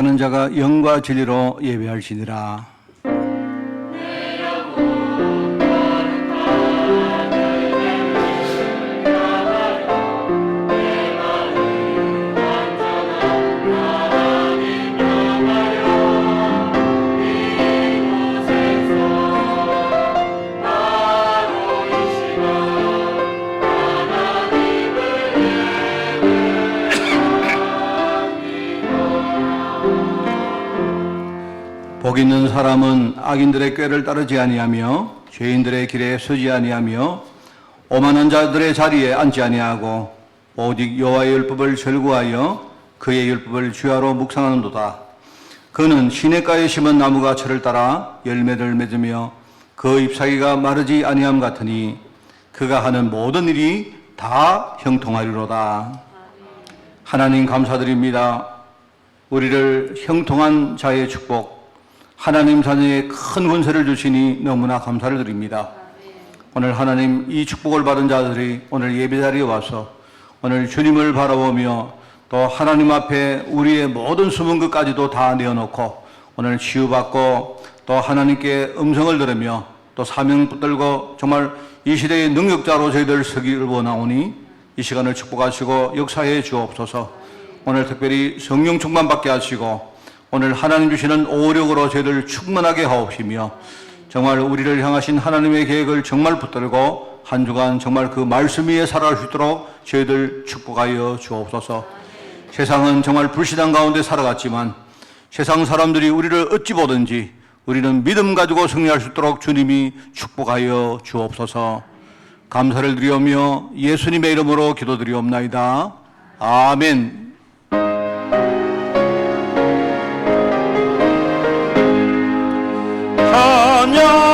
하는 자가 영과 진리로 예배할지니라. 복 있는 사람은 악인들의 꾀를 따르지 아니하며 죄인들의 길에 서지 아니하며 오만한 자들의 자리에 앉지 아니하고 오직 여호와의 율법을 절구하여 그의 율법을 주야로 묵상하는도다. 그는 시냇가에 심은 나무가 철을 따라 열매를 맺으며 그 잎사귀가 마르지 아니함 같으니 그가 하는 모든 일이 다 형통하리로다. 하나님 감사드립니다. 우리를 형통한 자의 축복, 하나님 자녀의 큰 권세를 주시니 너무나 감사를 드립니다. 오늘 하나님 이 축복을 받은 자들이 오늘 예배자리에 와서 오늘 주님을 바라보며 또 하나님 앞에 우리의 모든 숨은 것까지도 다 내어놓고 오늘 치유받고 또 하나님께 음성을 들으며 또 사명 붙들고 정말 이 시대의 능력자로 저희들 서기를 원하오니 이 시간을 축복하시고 역사해 주옵소서. 오늘 특별히 성령 충만받게 하시고 오늘 하나님 주시는 오력으로 저희들 충만하게 하옵시며 정말 우리를 향하신 하나님의 계획을 정말 붙들고 한 주간 정말 그 말씀 위에 살아갈 수 있도록 저희들 축복하여 주옵소서. 세상은 정말 불신앙 가운데 살아갔지만 세상 사람들이 우리를 어찌 보든지 우리는 믿음 가지고 승리할 수 있도록 주님이 축복하여 주옵소서. 감사를 드리오며 예수님의 이름으로 기도드리옵나이다. 아멘.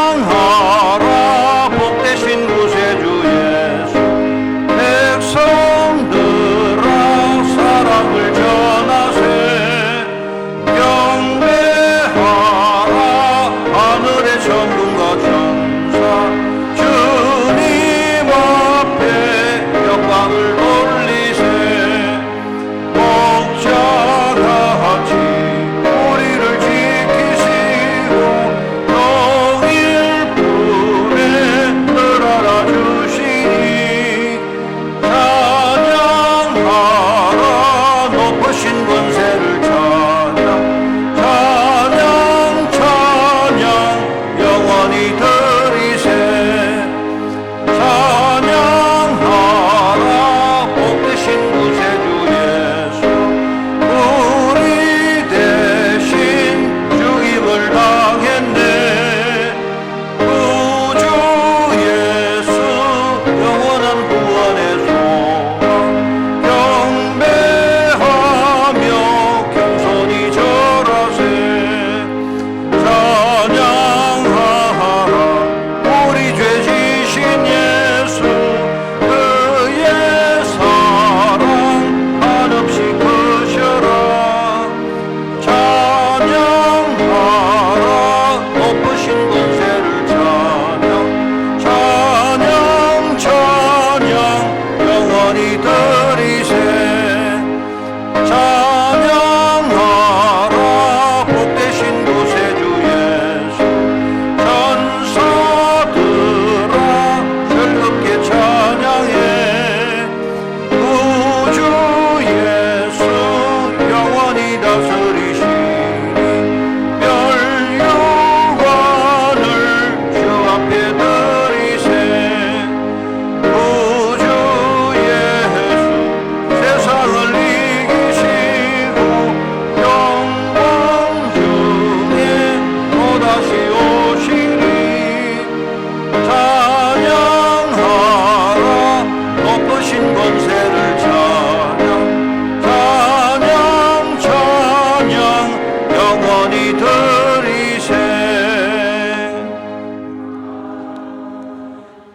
찬양하라 복되신 구세주 예수, 백성들아 사랑을 전하세. 경배하라 하늘의 천군과 천사, 주님 앞에 영광을 돌리세. 목자같이 우리를 지키시고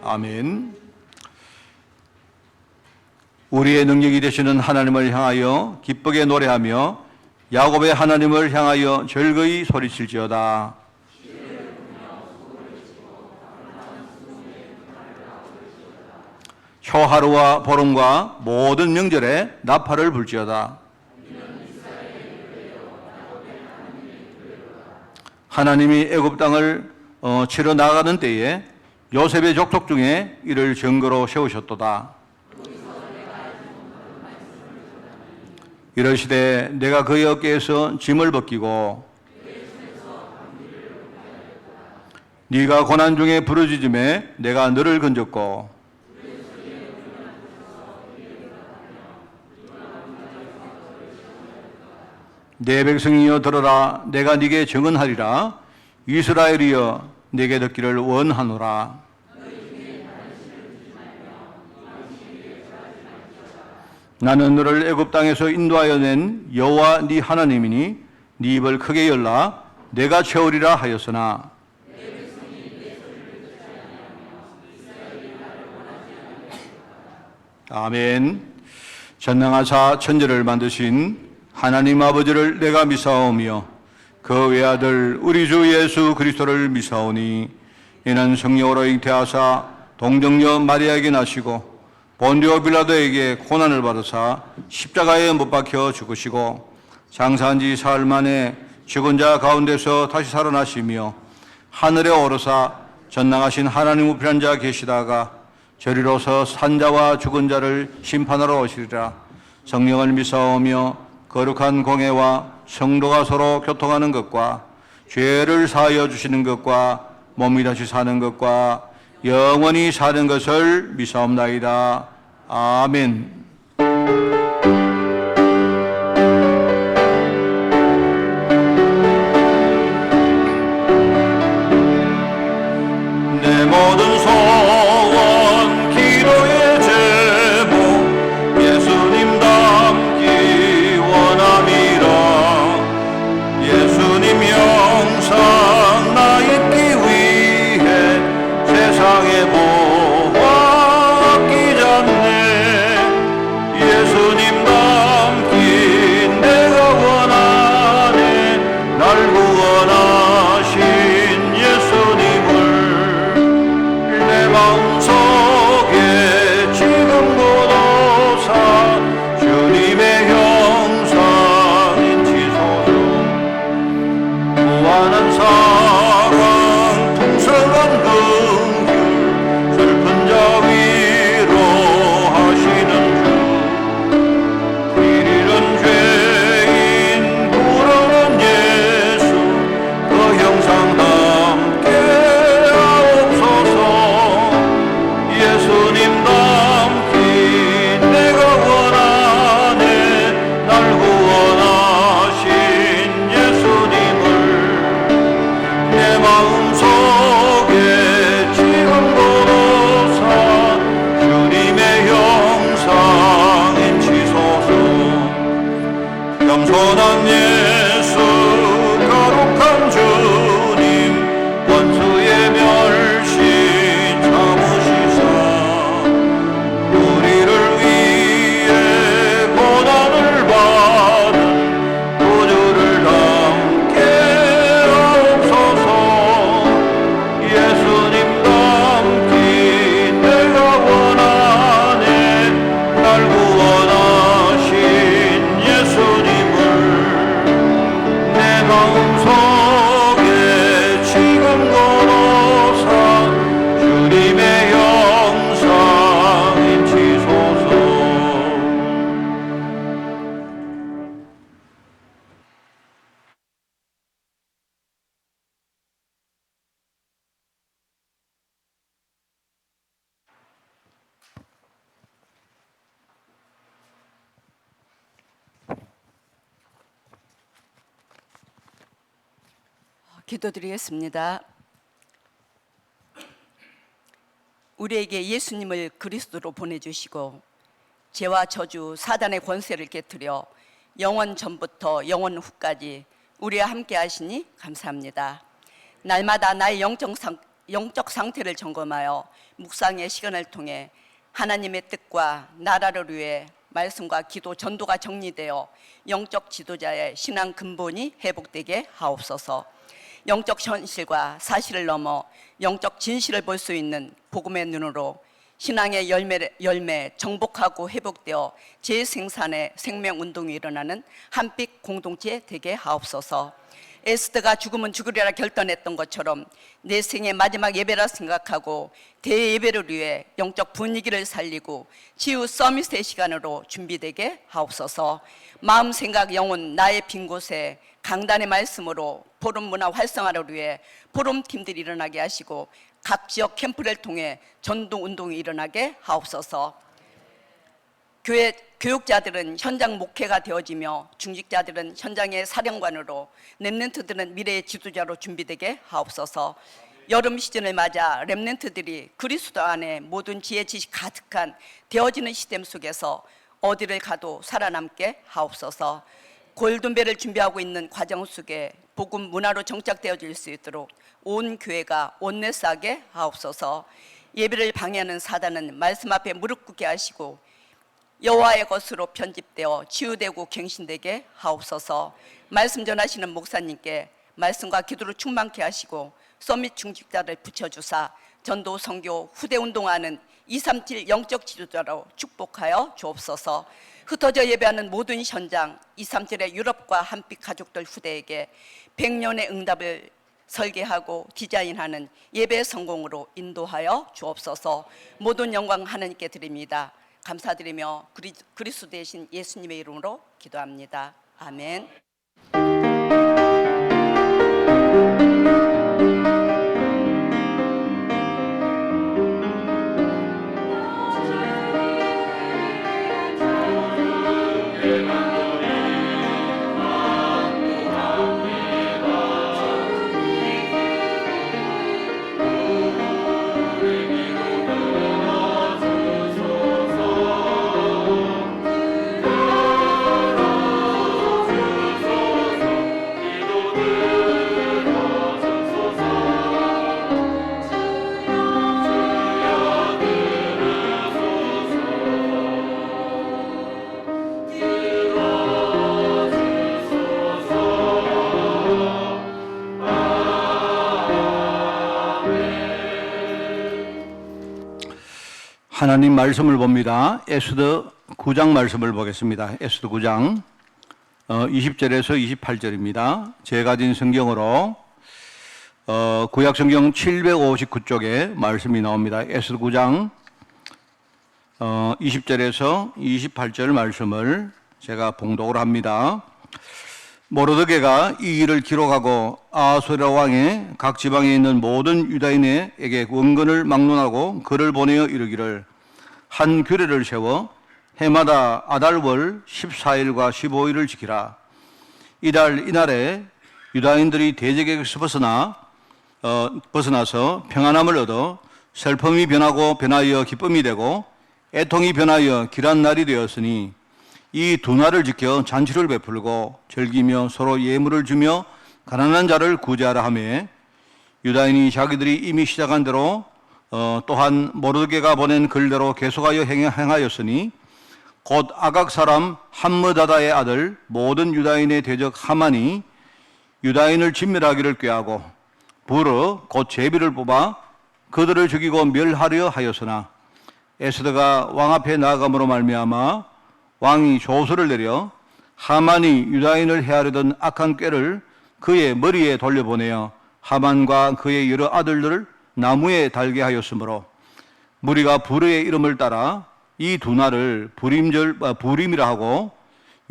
아멘. 우리의 능력이 되시는 하나님을 향하여 기쁘게 노래하며 야곱의 하나님을 향하여 즐거이 소리칠지어다. 초하루와 보름과 모든 명절에 나팔을 불지어다. 하나님이 애굽 땅을 치러 나가는 때에 요셉의 족속 중에 이를 증거로 세우셨도다. 이러시되 내가 그의 어깨에서 짐을 벗기고 네가 고난 중에 부르짖음에 내가 너를 건졌고 내 백성이여 들어라. 내가 네게 증언하리라. 이스라엘이여 내게 듣기를 원하노라. 나는 너를 애굽 땅에서 인도하여 낸 여호와 네 하나님이니 네 입을 크게 열라. 내가 채우리라 하였으나 아멘. 전능하사 천지를 만드신 하나님 아버지를 내가 미사오며 그 외아들 우리 주 예수 그리스도를 미사오니 이는 성령으로 잉태하사 동정녀 마리아에게 나시고 본디오 빌라도에게 고난을 받으사 십자가에 못 박혀 죽으시고 장사한 지 사흘 만에 죽은 자 가운데서 다시 살아나시며 하늘에 오르사 전능하신 하나님 우편에 앉아 계시다가 저리로서 산자와 죽은 자를 심판하러 오시리라. 성령을 미사오며 거룩한 공회와 성도가 서로 교통하는 것과 죄를 사하여 주시는 것과 몸이 다시 사는 것과 영원히 사는 것을 미사옵나이다. 아멘. 내 모든 소원 기도의 제목 예수님 닮기 원함이라. 예수님 영상 나 입기 위해 세상에 보아 아끼지 않네. 예수님 닮기 내가 원하네. 날 구원하신 예수님을 내 마음속에 지금보다 사 주님의 형상인 지소서. 무한한 사랑 풍성한 긍휼 슬픈 자 위로 하시는 주. 길 잃은 죄인 부르는 예수 그 형상 담게 하옵소서. 예수님 닮기 내가 원하네. 날 구원하신 예수님을 내 마음속에 지금보다 사 주님의 형상인 지소서. 겸손한 예수 거룩한 주님 원수의 멸시 참으시사 우리를 위해 고난을 받은 구주를 담게 하옵소서. 예수님 닮기 내가 원하네. 날 구원하신 예수님을 내 마음속에 지금 걸어사 주님의 형상인 지소서. 기도드리겠습니다. 우리에게 예수님을 그리스도로 보내주시고 죄와 저주 사단의 권세를 깨뜨려 영원 전부터 영원 후까지 우리와 함께 하시니 감사합니다. 날마다 나의 영적 상태를 점검하여 묵상의 시간을 통해 하나님의 뜻과 나라를 위해 말씀과 기도, 전도가 정리되어 영적 지도자의 신앙 근본이 회복되게 하옵소서. 영적 현실과 사실을 넘어 영적 진실을 볼 수 있는 복음의 눈으로 신앙의 열매 정복하고 회복되어 재생산의 생명운동이 일어나는 한빛 공동체 되게 하옵소서. 에스더가 죽으면 죽으리라 결단했던 것처럼 내 생의 마지막 예배라 생각하고 대예배를 위해 영적 분위기를 살리고 치유 서밋의 시간으로 준비되게 하옵소서. 마음, 생각, 영혼, 나의 빈 곳에 강단의 말씀으로 포럼 문화 활성화를 위해 포럼 팀들이 일어나게 하시고 각 지역 캠프를 통해 전도 운동이 일어나게 하옵소서. 교회 교육자들은 현장 목회가 되어지며 중직자들은 현장의 사령관으로 렘넌트들은 미래의 지도자로 준비되게 하옵소서. 여름 시즌을 맞아 렘넌트들이 그리스도 안에 모든 지혜 지식 가득한 되어지는 시스템 속에서 어디를 가도 살아남게 하옵소서. 골든벨을 준비하고 있는 과정 속에 복음 문화로 정착되어질 수 있도록 온 교회가 온내싸게 하옵소서. 예배를 방해하는 사단은 말씀 앞에 무릎 꿇게 하시고 여호와의 것으로 편집되어 치유되고 갱신되게 하옵소서. 말씀 전하시는 목사님께 말씀과 기도로 충만케 하시고 서밋 중직자를 붙여주사 전도 선교 후대 운동하는 237 영적 지도자로 축복하여 주옵소서. 흩어져 예배하는 모든 현장 237의 유럽과 한빛 가족들 후대에게 100년의 응답을 설계하고 디자인하는 예배 성공으로 인도하여 주옵소서. 모든 영광 하나님께 드립니다. 감사드리며 그리스도 되신 예수님의 이름으로 기도합니다. 아멘. 하나님 말씀을 봅니다. 에스더 9장 말씀을 보겠습니다. 에스더 9장 20절에서 28절입니다. 제가 가진 성경으로 구약 성경 759쪽에 말씀이 나옵니다. 에스더 9장 20절에서 28절 말씀을 제가 봉독을 합니다. 모르드게가 이 일을 기록하고 아하수에라 왕의 각 지방에 있는 모든 유다인에게 원건을 막론하고 글을 보내어 이르기를 한 규례를 세워 해마다 아달월 14일과 15일을 지키라. 이날에 유다인들이 대적에게서 벗어나서 평안함을 얻어 슬픔이 변하여 기쁨이 되고 애통이 변하여 길한 날이 되었으니 이 두 날을 지켜 잔치를 베풀고 즐기며 서로 예물을 주며 가난한 자를 구제하라 하며 유다인이 자기들이 이미 시작한 대로 또한 모르드게가 보낸 글대로 계속하여 행하였으니 곧 아각 사람 함므다다의 아들 모든 유다인의 대적 하만이 유다인을 진멸하기를 꾀하고 부르 곧 제비를 뽑아 그들을 죽이고 멸하려 하였으나 에스더가 왕 앞에 나아감으로 말미암아 왕이 조서를 내려 하만이 유다인을 해하려던 악한 꾀를 그의 머리에 돌려보내어 하만과 그의 여러 아들들을 나무에 달게 하였으므로 무리가 부르의 이름을 따라 이 두 날을 부림이라 하고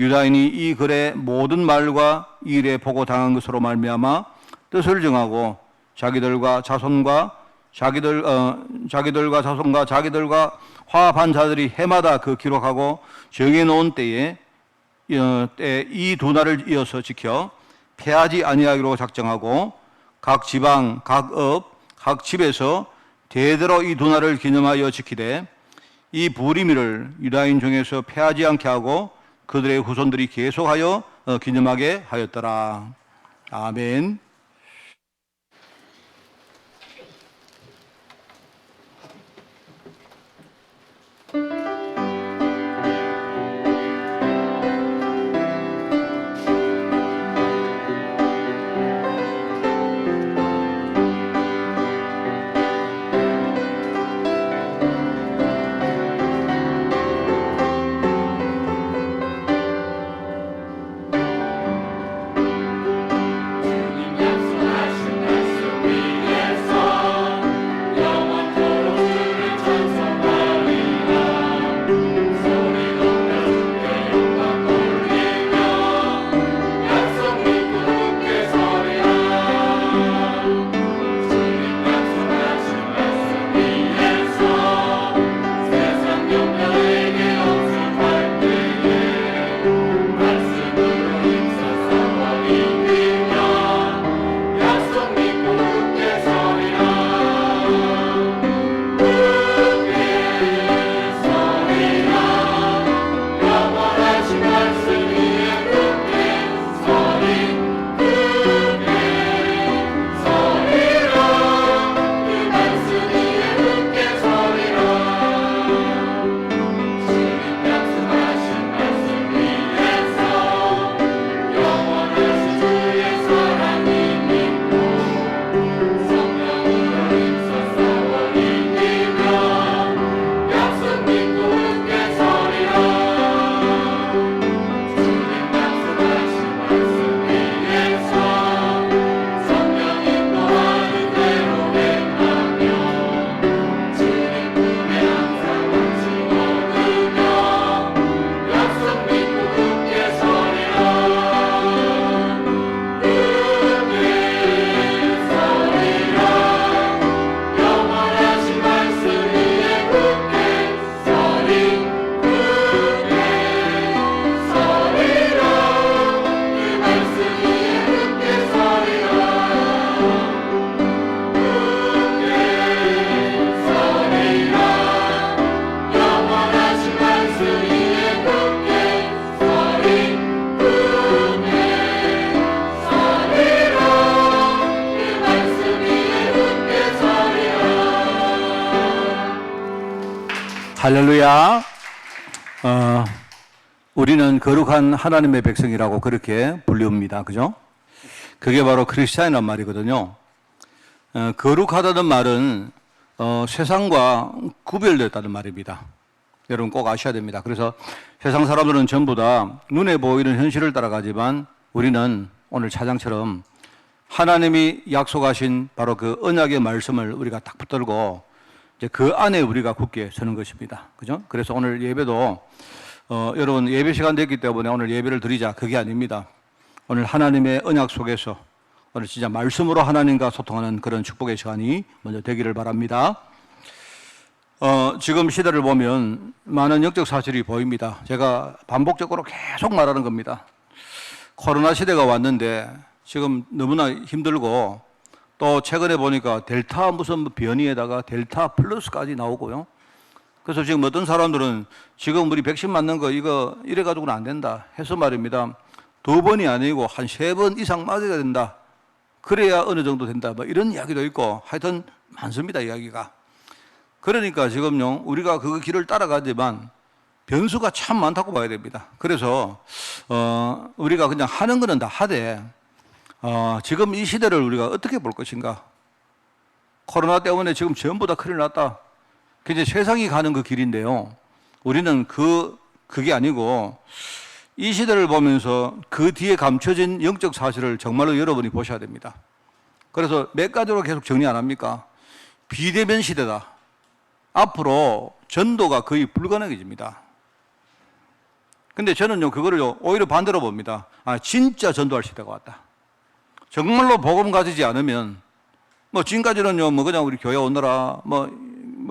유다인이 이 글의 모든 말과 일에 보고 당한 것으로 말미암아 뜻을 정하고 자기들과 자손과 자기들과 화합한 자들이 해마다 그 기록하고 정해놓은 때에 이 두 날을 이어서 지켜 패하지 아니하기로 작정하고 각 지방, 각 업, 각 집에서 대대로 이 두 날을 기념하여 지키되 이 부리미를 유다인 중에서 패하지 않게 하고 그들의 후손들이 계속하여 기념하게 하였더라. 아멘. 할렐루야. 우리는 거룩한 하나님의 백성이라고 그렇게 불립니다. 그죠? 그게 바로 크리스찬이란 말이거든요. 거룩하다는 말은 세상과 구별됐다는 말입니다. 여러분 꼭 아셔야 됩니다. 그래서 세상 사람들은 전부 다 눈에 보이는 현실을 따라가지만 우리는 오늘 차장처럼 하나님이 약속하신 바로 그 언약의 말씀을 우리가 딱 붙들고 이제 그 안에 우리가 굳게 서는 것입니다. 그죠? 그래서 오늘 예배도 여러분 예배 시간 됐기 때문에 오늘 예배를 드리자 그게 아닙니다. 오늘 하나님의 언약 속에서 오늘 진짜 말씀으로 하나님과 소통하는 그런 축복의 시간이 먼저 되기를 바랍니다. 지금 시대를 보면 많은 영적 사실이 보입니다. 제가 반복적으로 계속 말하는 겁니다. 코로나 시대가 왔는데 지금 너무나 힘들고 또 최근에 보니까 델타 무슨 변이에다가 델타 플러스까지 나오고요. 그래서 지금 어떤 사람들은 지금 우리 백신 맞는 거 이거 이래가지고는 안 된다 해서 말입니다. 2번이 아니고 한 3번 이상 맞아야 된다. 그래야 어느 정도 된다. 뭐 이런 이야기도 있고 하여튼 많습니다, 이야기가. 그러니까 지금요, 우리가 그 길을 따라가지만 변수가 참 많다고 봐야 됩니다. 그래서, 우리가 그냥 하는 거는 다 하되, 지금 이 시대를 우리가 어떻게 볼 것인가. 코로나 때문에 지금 전부 다 큰일 났다. 그게 세상이 가는 그 길인데요. 우리는 그게 아니고, 이 시대를 보면서 그 뒤에 감춰진 영적 사실을 정말로 여러분이 보셔야 됩니다. 그래서 몇 가지로 계속 정리 안 합니까? 비대면 시대다. 앞으로 전도가 거의 불가능해집니다. 근데 저는요, 그거를 오히려 반대로 봅니다. 진짜 전도할 시대가 왔다. 정말로 복음 가지지 않으면, 지금까지는요, 그냥 우리 교회 오너라,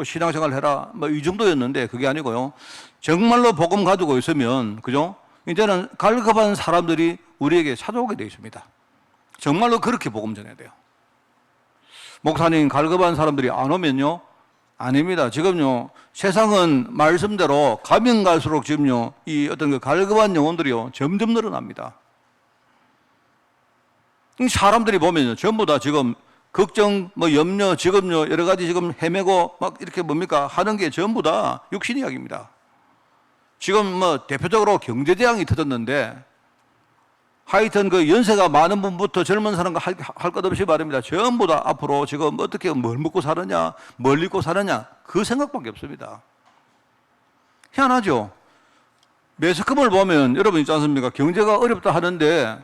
신앙생활 해라, 이 정도였는데, 그게 아니고요. 정말로 복음 가지고 있으면, 그죠? 이제는 갈급한 사람들이 우리에게 찾아오게 되어 있습니다. 정말로 그렇게 복음 전해야 돼요. 목사님, 갈급한 사람들이 안 오면요? 아닙니다. 지금요, 세상은 말씀대로 가면 갈수록 지금요, 이 어떤 그 갈급한 영혼들이요, 점점 늘어납니다. 사람들이 보면요, 전부 다 지금 걱정, 염려, 지금요, 여러 가지 지금 헤매고 막 이렇게 하는 게 전부 다 육신 이야기입니다. 지금 대표적으로 경제재앙이 터졌는데 하여튼 그 연세가 많은 분부터 젊은 사람과 할 것 없이 말입니다. 전부 다 앞으로 지금 어떻게 뭘 먹고 사느냐, 뭘 입고 사느냐, 그 생각밖에 없습니다. 희한하죠? 매스컴을 보면 여러분 있지 않습니까? 경제가 어렵다 하는데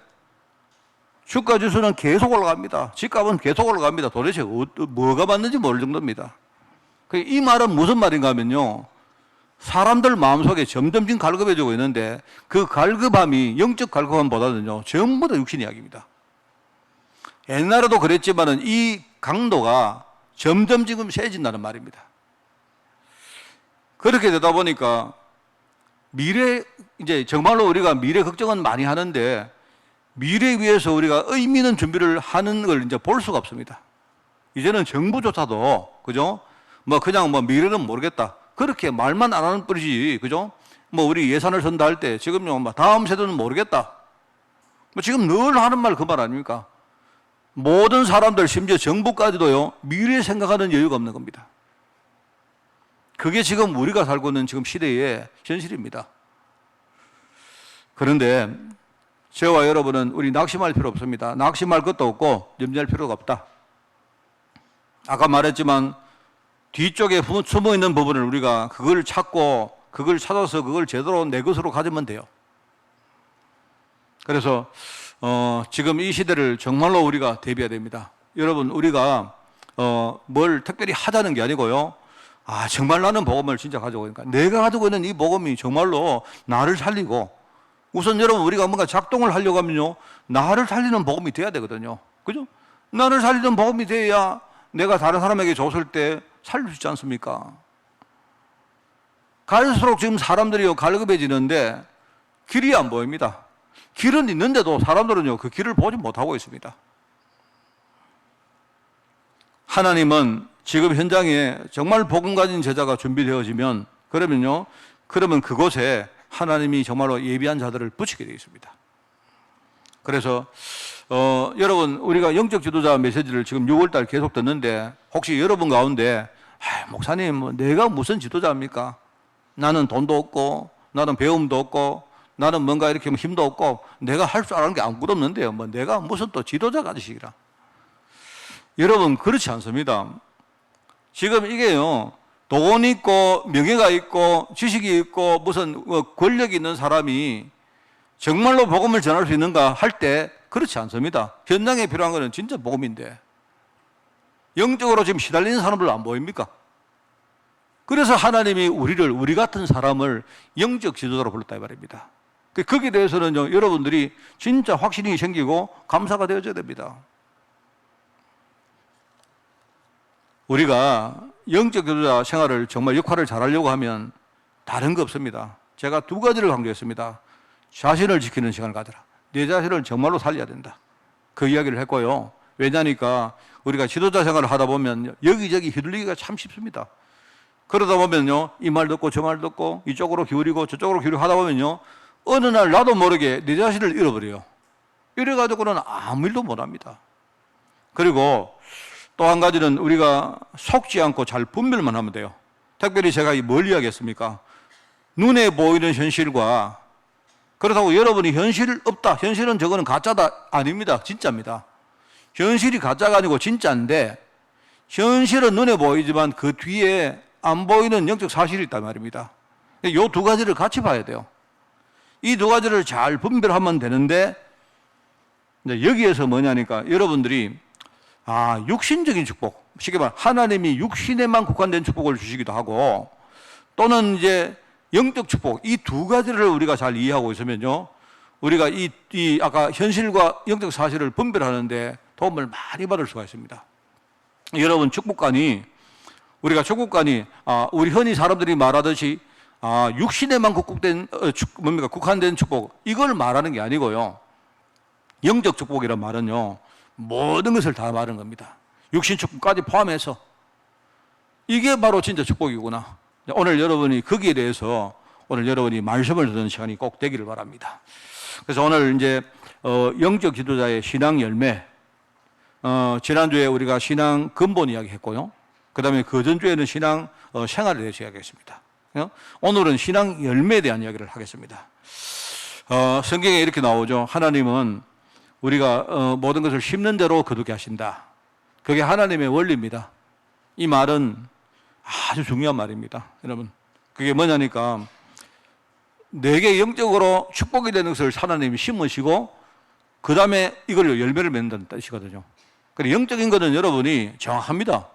주가 지수는 계속 올라갑니다. 집값은 계속 올라갑니다. 도대체 뭐가 맞는지 모를 정도입니다. 이 말은 무슨 말인가 하면요. 사람들 마음속에 점점 갈급해지고 있는데 그 갈급함이 영적 갈급함보다는요 전부 다 육신 이야기입니다. 옛날에도 그랬지만은 이 강도가 점점 지금 세진다는 말입니다. 그렇게 되다 보니까 이제 정말로 우리가 미래 걱정은 많이 하는데 미래에 위해서 우리가 의미 있는 준비를 하는 걸 이제 볼 수가 없습니다. 이제는 정부조차도 그죠? 그냥 미래는 모르겠다. 그렇게 말만 안 하는 뿐이지, 그죠? 우리 예산을 선다할 때, 지금요, 다음 세대는 모르겠다. 지금 늘 하는 말 그 말 아닙니까? 모든 사람들, 심지어 정부까지도요, 미래 생각하는 여유가 없는 겁니다. 그게 지금 우리가 살고 있는 지금 시대의 현실입니다. 그런데, 저와 여러분은 우리 낙심할 필요 없습니다. 낙심할 것도 없고, 염려할 필요가 없다. 아까 말했지만, 뒤쪽에 숨어 있는 부분을 우리가 그걸 찾고 그걸 찾아서 그걸 제대로 내 것으로 가지면 돼요. 그래서 지금 이 시대를 정말로 우리가 대비해야 됩니다. 여러분 우리가 뭘 특별히 하자는 게 아니고요. 정말 나는 복음을 진짜 가지고 있으니까 내가 가지고 있는 이 복음이 정말로 나를 살리고 우선 여러분 우리가 뭔가 작동을 하려고 하면요. 나를 살리는 복음이 돼야 되거든요. 그죠? 나를 살리는 복음이 돼야 내가 다른 사람에게 줬을 때 살릴 수 있지 않습니까? 갈수록 지금 사람들이 갈급해지는데 길이 안 보입니다. 길은 있는데도 사람들은요, 그 길을 보지 못하고 있습니다. 하나님은 지금 현장에 정말 복음 가진 제자가 준비되어지면 그러면 그곳에 하나님이 정말로 예비한 자들을 붙이게 되어 있습니다. 그래서 여러분 우리가 영적 지도자 메시지를 지금 6월달 계속 듣는데 혹시 여러분 가운데 목사님 내가 무슨 지도자입니까? 나는 돈도 없고, 나는 배움도 없고, 나는 뭔가 이렇게 힘도 없고, 내가 할 줄 아는 게 아무것도 없는데요. 뭐 내가 무슨 또 지도자가 되시기라. 여러분, 그렇지 않습니다. 지금 이게요, 돈 있고, 명예가 있고, 지식이 있고, 무슨 권력이 있는 사람이 정말로 복음을 전할 수 있는가 할 때 그렇지 않습니다. 현장에 필요한 것은 진짜 복음인데 영적으로 지금 시달리는 사람들 안 보입니까? 그래서 하나님이 우리 같은 사람을 영적 지도자로 불렀다 이 말입니다. 거기에 대해서는 여러분들이 진짜 확신이 생기고 감사가 되어져야 됩니다. 우리가 영적 지도자 생활을 정말 역할을 잘하려고 하면 다른 거 없습니다. 제가 두 가지를 강조했습니다. 자신을 지키는 시간을 가져라. 내 자신을 정말로 살려야 된다. 그 이야기를 했고요. 왜냐니까 우리가 지도자 생활을 하다 보면 여기저기 휘둘리기가 참 쉽습니다. 그러다 보면요, 이 말 듣고 저 말 듣고 이쪽으로 기울이고 저쪽으로 기울이고 하다 보면요, 어느 날 나도 모르게 내 자신을 잃어버려요. 이래가지고는 아무 일도 못합니다. 그리고 또 한 가지는 우리가 속지 않고 잘 분별만 하면 돼요. 특별히 제가 뭘 이야기했습니까? 눈에 보이는 현실과 그렇다고 여러분이 현실 없다, 현실은 저거는 가짜다, 아닙니다. 진짜입니다. 현실이 가짜가 아니고 진짜인데 현실은 눈에 보이지만 그 뒤에 안 보이는 영적 사실이 있단 말입니다. 이 두 가지를 같이 봐야 돼요. 이 두 가지를 잘 분별하면 되는데 이제 여기에서 뭐냐니까 여러분들이 육신적인 축복, 쉽게 말하면 하나님이 육신에만 국한된 축복을 주시기도 하고 또는 이제 영적 축복, 이 두 가지를 우리가 잘 이해하고 있으면요, 우리가 아까 현실과 영적 사실을 분별하는데 도움을 많이 받을 수가 있습니다. 여러분, 우리가 축복관이, 우리 흔히 사람들이 말하듯이, 육신에만 국한된 축복, 이걸 말하는 게 아니고요. 영적 축복이란 말은요, 모든 것을 다 말하는 겁니다. 육신 축복까지 포함해서. 이게 바로 진짜 축복이구나. 오늘 여러분이 거기에 대해서 여러분이 말씀을 듣는 시간이 꼭 되기를 바랍니다. 그래서 오늘 이제 영적 지도자의 신앙 열매, 지난주에 우리가 신앙 근본 이야기 했고요. 그 다음에 그 전주에는 신앙 생활에 대해서 이야기했습니다. 오늘은 신앙 열매에 대한 이야기를 하겠습니다. 성경에 이렇게 나오죠. 하나님은 우리가 모든 것을 심는 대로 거두게 하신다. 그게 하나님의 원리입니다. 이 말은 아주 중요한 말입니다. 여러분, 그게 뭐냐니까 내게 영적으로 축복이 되는 것을 하나님이 심으시고 그 다음에 이걸 열매를 맺는다는 뜻이거든요. 그래서 영적인 것은 여러분이 정확합니다.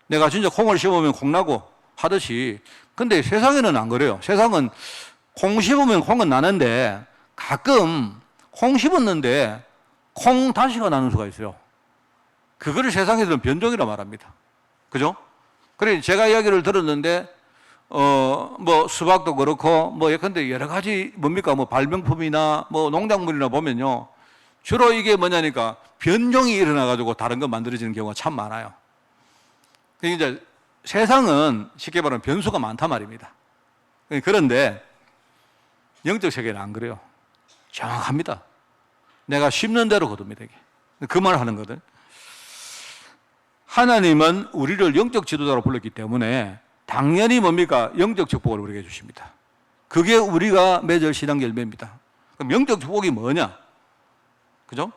내가 진짜 콩을 심으면 콩 나고 하듯이. 근데 세상에는 안 그래요. 세상은 콩 심으면 콩은 나는데 가끔 콩 심었는데 콩 다시가 나는 수가 있어요. 그거를 세상에서는 변종이라 말합니다. 그죠? 그래, 제가 이야기를 들었는데, 뭐, 수박도 그렇고, 예컨대 여러 가지, 발명품이나, 농작물이나 보면요. 주로 이게 뭐냐니까, 변종이 일어나가지고 다른 거 만들어지는 경우가 참 많아요. 그러니까 이제 세상은 쉽게 말하면 변수가 많단 말입니다. 그런데, 영적 세계는 안 그래요. 정확합니다. 내가 심는 대로 거둡니다, 이게. 그 말 하는 거든. 하나님은 우리를 영적 지도자로 불렀기 때문에 당연히 영적 축복을 우리에게 주십니다. 그게 우리가 맺을 신앙 열매입니다. 그럼 영적 축복이 뭐냐? 그죠?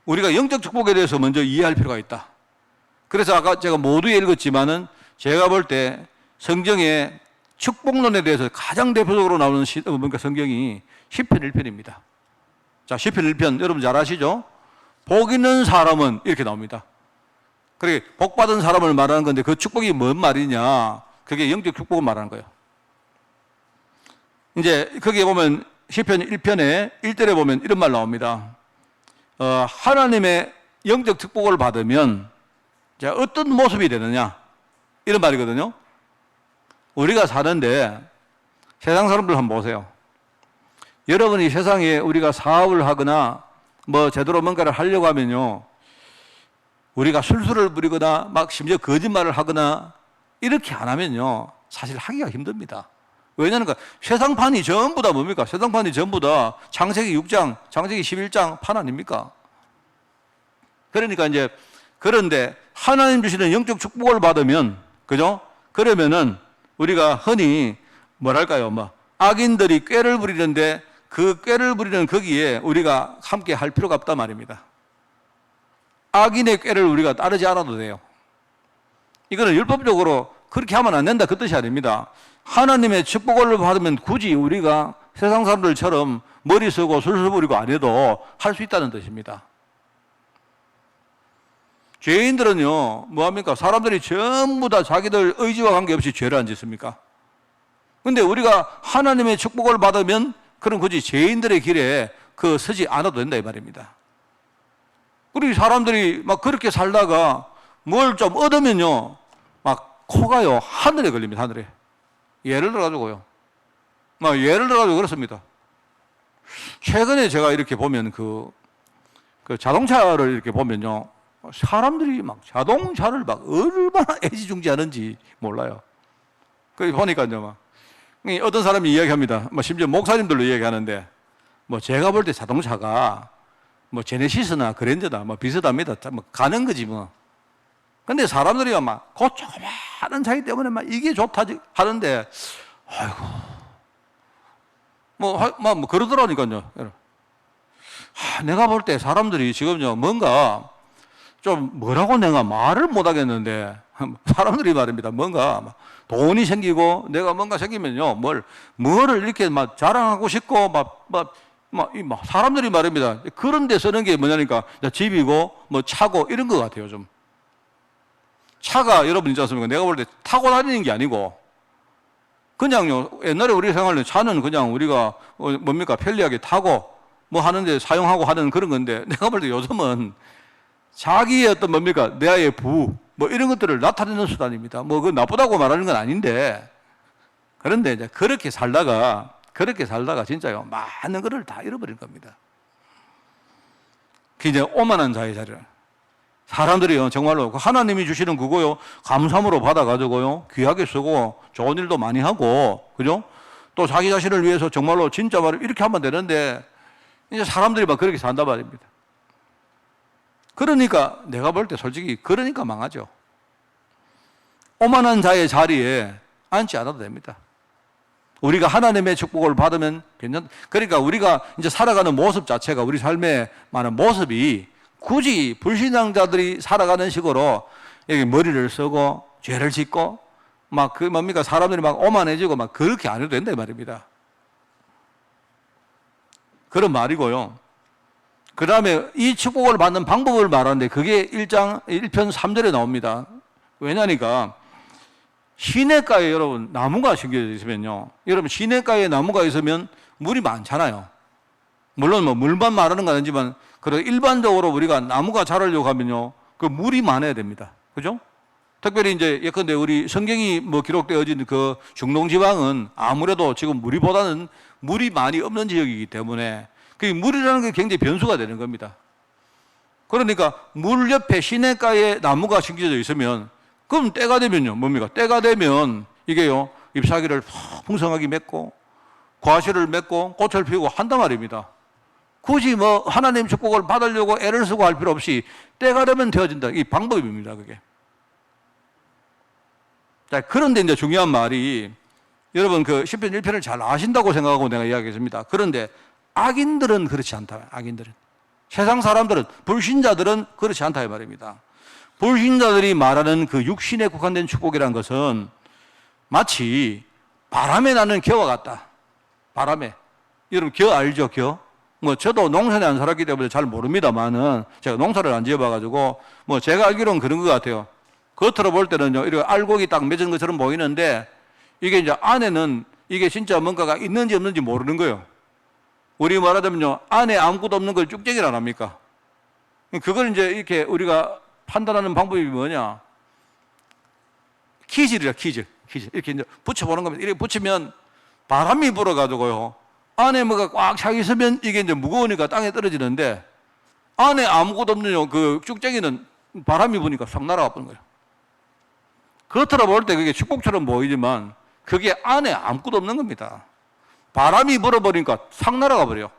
우리가 영적 축복에 대해서 먼저 이해할 필요가 있다. 그래서 아까 제가 모두에 읽었지만은 제가 볼 때 성경에 축복론에 대해서 가장 대표적으로 나오는 성경이 시편 1편입니다. 자, 시편 1편 여러분 잘 아시죠? 복 있는 사람은 이렇게 나옵니다. 그래, 복 받은 사람을 말하는 건데 그 축복이 뭔 말이냐? 그게 영적 축복을 말하는 거예요. 이제 거기에 보면 시편 1편에 1절에 보면 이런 말 나옵니다. 하나님의 영적 축복을 받으면 어떤 모습이 되느냐? 이런 말이거든요. 우리가 사는데 세상 사람들 한번 보세요. 여러분이 세상에 우리가 사업을 하거나 제대로 뭔가를 하려고 하면요, 우리가 술수를 부리거나 심지어 거짓말을 하거나 이렇게 안 하면요, 사실 하기가 힘듭니다. 왜냐하면 세상판이 전부 다 뭡니까? 세상판이 전부 다 창세기 6장, 창세기 11장 판 아닙니까? 그러니까 이제 그런데 하나님 주시는 영적 축복을 받으면, 그죠? 그러면은 우리가 흔히 뭐랄까요? 뭐 악인들이 꾀를 부리는데 그 꾀를 부리는 거기에 우리가 함께 할 필요가 없단 말입니다. 악인의 꾀를 우리가 따르지 않아도 돼요. 이거는 율법적으로 그렇게 하면 안 된다 그 뜻이 아닙니다. 하나님의 축복을 받으면 굳이 우리가 세상 사람들처럼 머리 쓰고 술술 부리고 안 해도 할 수 있다는 뜻입니다. 죄인들은요, 뭐합니까? 사람들이 전부 다 자기들 의지와 관계없이 죄를 안 짓습니까? 근데 우리가 하나님의 축복을 받으면 그럼 굳이 죄인들의 길에 서지 않아도 된다 이 말입니다. 우리 사람들이 막 그렇게 살다가 뭘 좀 얻으면요, 막 코가요, 하늘에 걸립니다, 하늘에. 예를 들어가지고요. 막 예를 들어가지고 그렇습니다. 최근에 제가 이렇게 보면 그 자동차를 이렇게 보면요. 사람들이 막 자동차를 막 얼마나 애지중지하는지 몰라요. 그 보니까요, 막 어떤 사람이 이야기합니다. 뭐 심지어 목사님들도 이야기하는데, 뭐 제가 볼 때 자동차가 뭐 제네시스나 그랜저나 뭐 비슷합니다. 뭐 가는 거지 뭐. 근데 사람들이 막 그 조그마한 차이 때문에 막 이게 좋다 하는데, 아이고, 뭐 그러더라니까요. 내가 볼 때 사람들이 지금요 뭔가 좀 뭐라고 내가 말을 못 하겠는데, 사람들이 말입니다. 뭔가 돈이 생기고 내가 뭔가 생기면요 뭐를 이렇게 막 자랑하고 싶고 사람들이 말입니다. 그런 데 쓰는 게 뭐냐니까 집이고 뭐 차고 이런 것 같아요. 좀 차가 여러분 있지 않습니까? 내가 볼 때 타고 다니는 게 아니고 그냥요, 옛날에 우리 생활에 차는 그냥 우리가 뭡니까 편리하게 타고 뭐 하는데 사용하고 하는 그런 건데, 내가 볼 때 요즘은 자기의 어떤 뭡니까 내의 부 뭐 이런 것들을 나타내는 수단입니다. 뭐 그 나쁘다고 말하는 건 아닌데, 그런데 이제 그렇게 살다가 진짜요 많은 것을 다 잃어버린 겁니다. 그 이제 오만한 자의 자리를 사람들이요 정말로 하나님이 주시는 그거요 감사함으로 받아가지고요 귀하게 쓰고 좋은 일도 많이 하고, 그죠? 또 자기 자신을 위해서 정말로 진짜 말을 이렇게 하면 되는데, 이제 사람들이 막 그렇게 산단 말입니다. 그러니까 내가 볼 때 솔직히 그러니까 망하죠. 오만한 자의 자리에 앉지 않아도 됩니다. 우리가 하나님의 축복을 받으면 그러니까 우리가 이제 살아가는 모습 자체가, 우리 삶의 많은 모습이 굳이 불신앙자들이 살아가는 식으로 여기 머리를 쓰고 죄를 짓고 막 사람들이 막 오만해지고 막 그렇게 안 해도 된다 이 말입니다. 그런 말이고요. 그 다음에 이 축복을 받는 방법을 말하는데 그게 1편 3절에 나옵니다. 왜냐니까 시냇가에 여러분 나무가 심겨져 있으면요, 여러분 시냇가에 나무가 있으면 물이 많잖아요. 물론 뭐 물만 말하는 건 아니지만 그래도 일반적으로 우리가 나무가 자라려고 하면요 그 물이 많아야 됩니다. 그죠? 특별히 이제 예컨대 우리 성경이 뭐 기록되어진 그 중동지방은 아무래도 지금 우리보다는 물이 많이 없는 지역이기 때문에 그 물이라는 게 굉장히 변수가 되는 겁니다. 그러니까 물 옆에 시냇가에 나무가 심겨져 있으면 그럼 때가 되면요 뭡니까? 때가 되면 이게요 잎사귀를 풍성하게 맺고 과실을 맺고 꽃을 피우고 한단 말입니다. 굳이 뭐 하나님 축복을 받으려고 애를 쓰고 할 필요 없이 때가 되면 되어진다. 이 방법입니다. 그게. 자, 그런데 이제 중요한 말이, 여러분 그 시편 1편을 잘 아신다고 생각하고 내가 이야기했습니다. 그런데 악인들은 그렇지 않다. 악인들은, 세상 사람들은, 불신자들은 그렇지 않다 이 말입니다. 불신자들이 말하는 그 육신에 국한된 축복이라는 것은 마치 바람에 나는 겨와 같다. 바람에. 여러분 겨 알죠? 겨? 뭐 저도 농사에 안 살았기 때문에 잘 모릅니다만은 제가 농사를 안 지어봐가지고 뭐 제가 알기로는 그런 것 같아요. 겉으로 볼 때는요 이렇게 알곡이 딱 맺은 것처럼 보이는데 이게 이제 안에는 이게 진짜 뭔가가 있는지 없는지 모르는 거예요. 우리 말하자면요 안에 아무것도 없는 걸 쭉쟁이라 합니까? 그걸 이제 이렇게 우리가 판단하는 방법이 뭐냐? 키질이라 키질. 이렇게 이제 붙여보는 겁니다. 이렇게 붙이면 바람이 불어가지고요 안에 뭐가 꽉 차 있으면 이게 이제 무거우니까 땅에 떨어지는데, 안에 아무것도 없는 그 쭉쟁이는 바람이 부니까 싹 날아가 버린 거예요. 겉으로 볼 때 그게 축복처럼 보이지만 그게 안에 아무것도 없는 겁니다. 바람이 불어버리니까 싹 날아가 버려.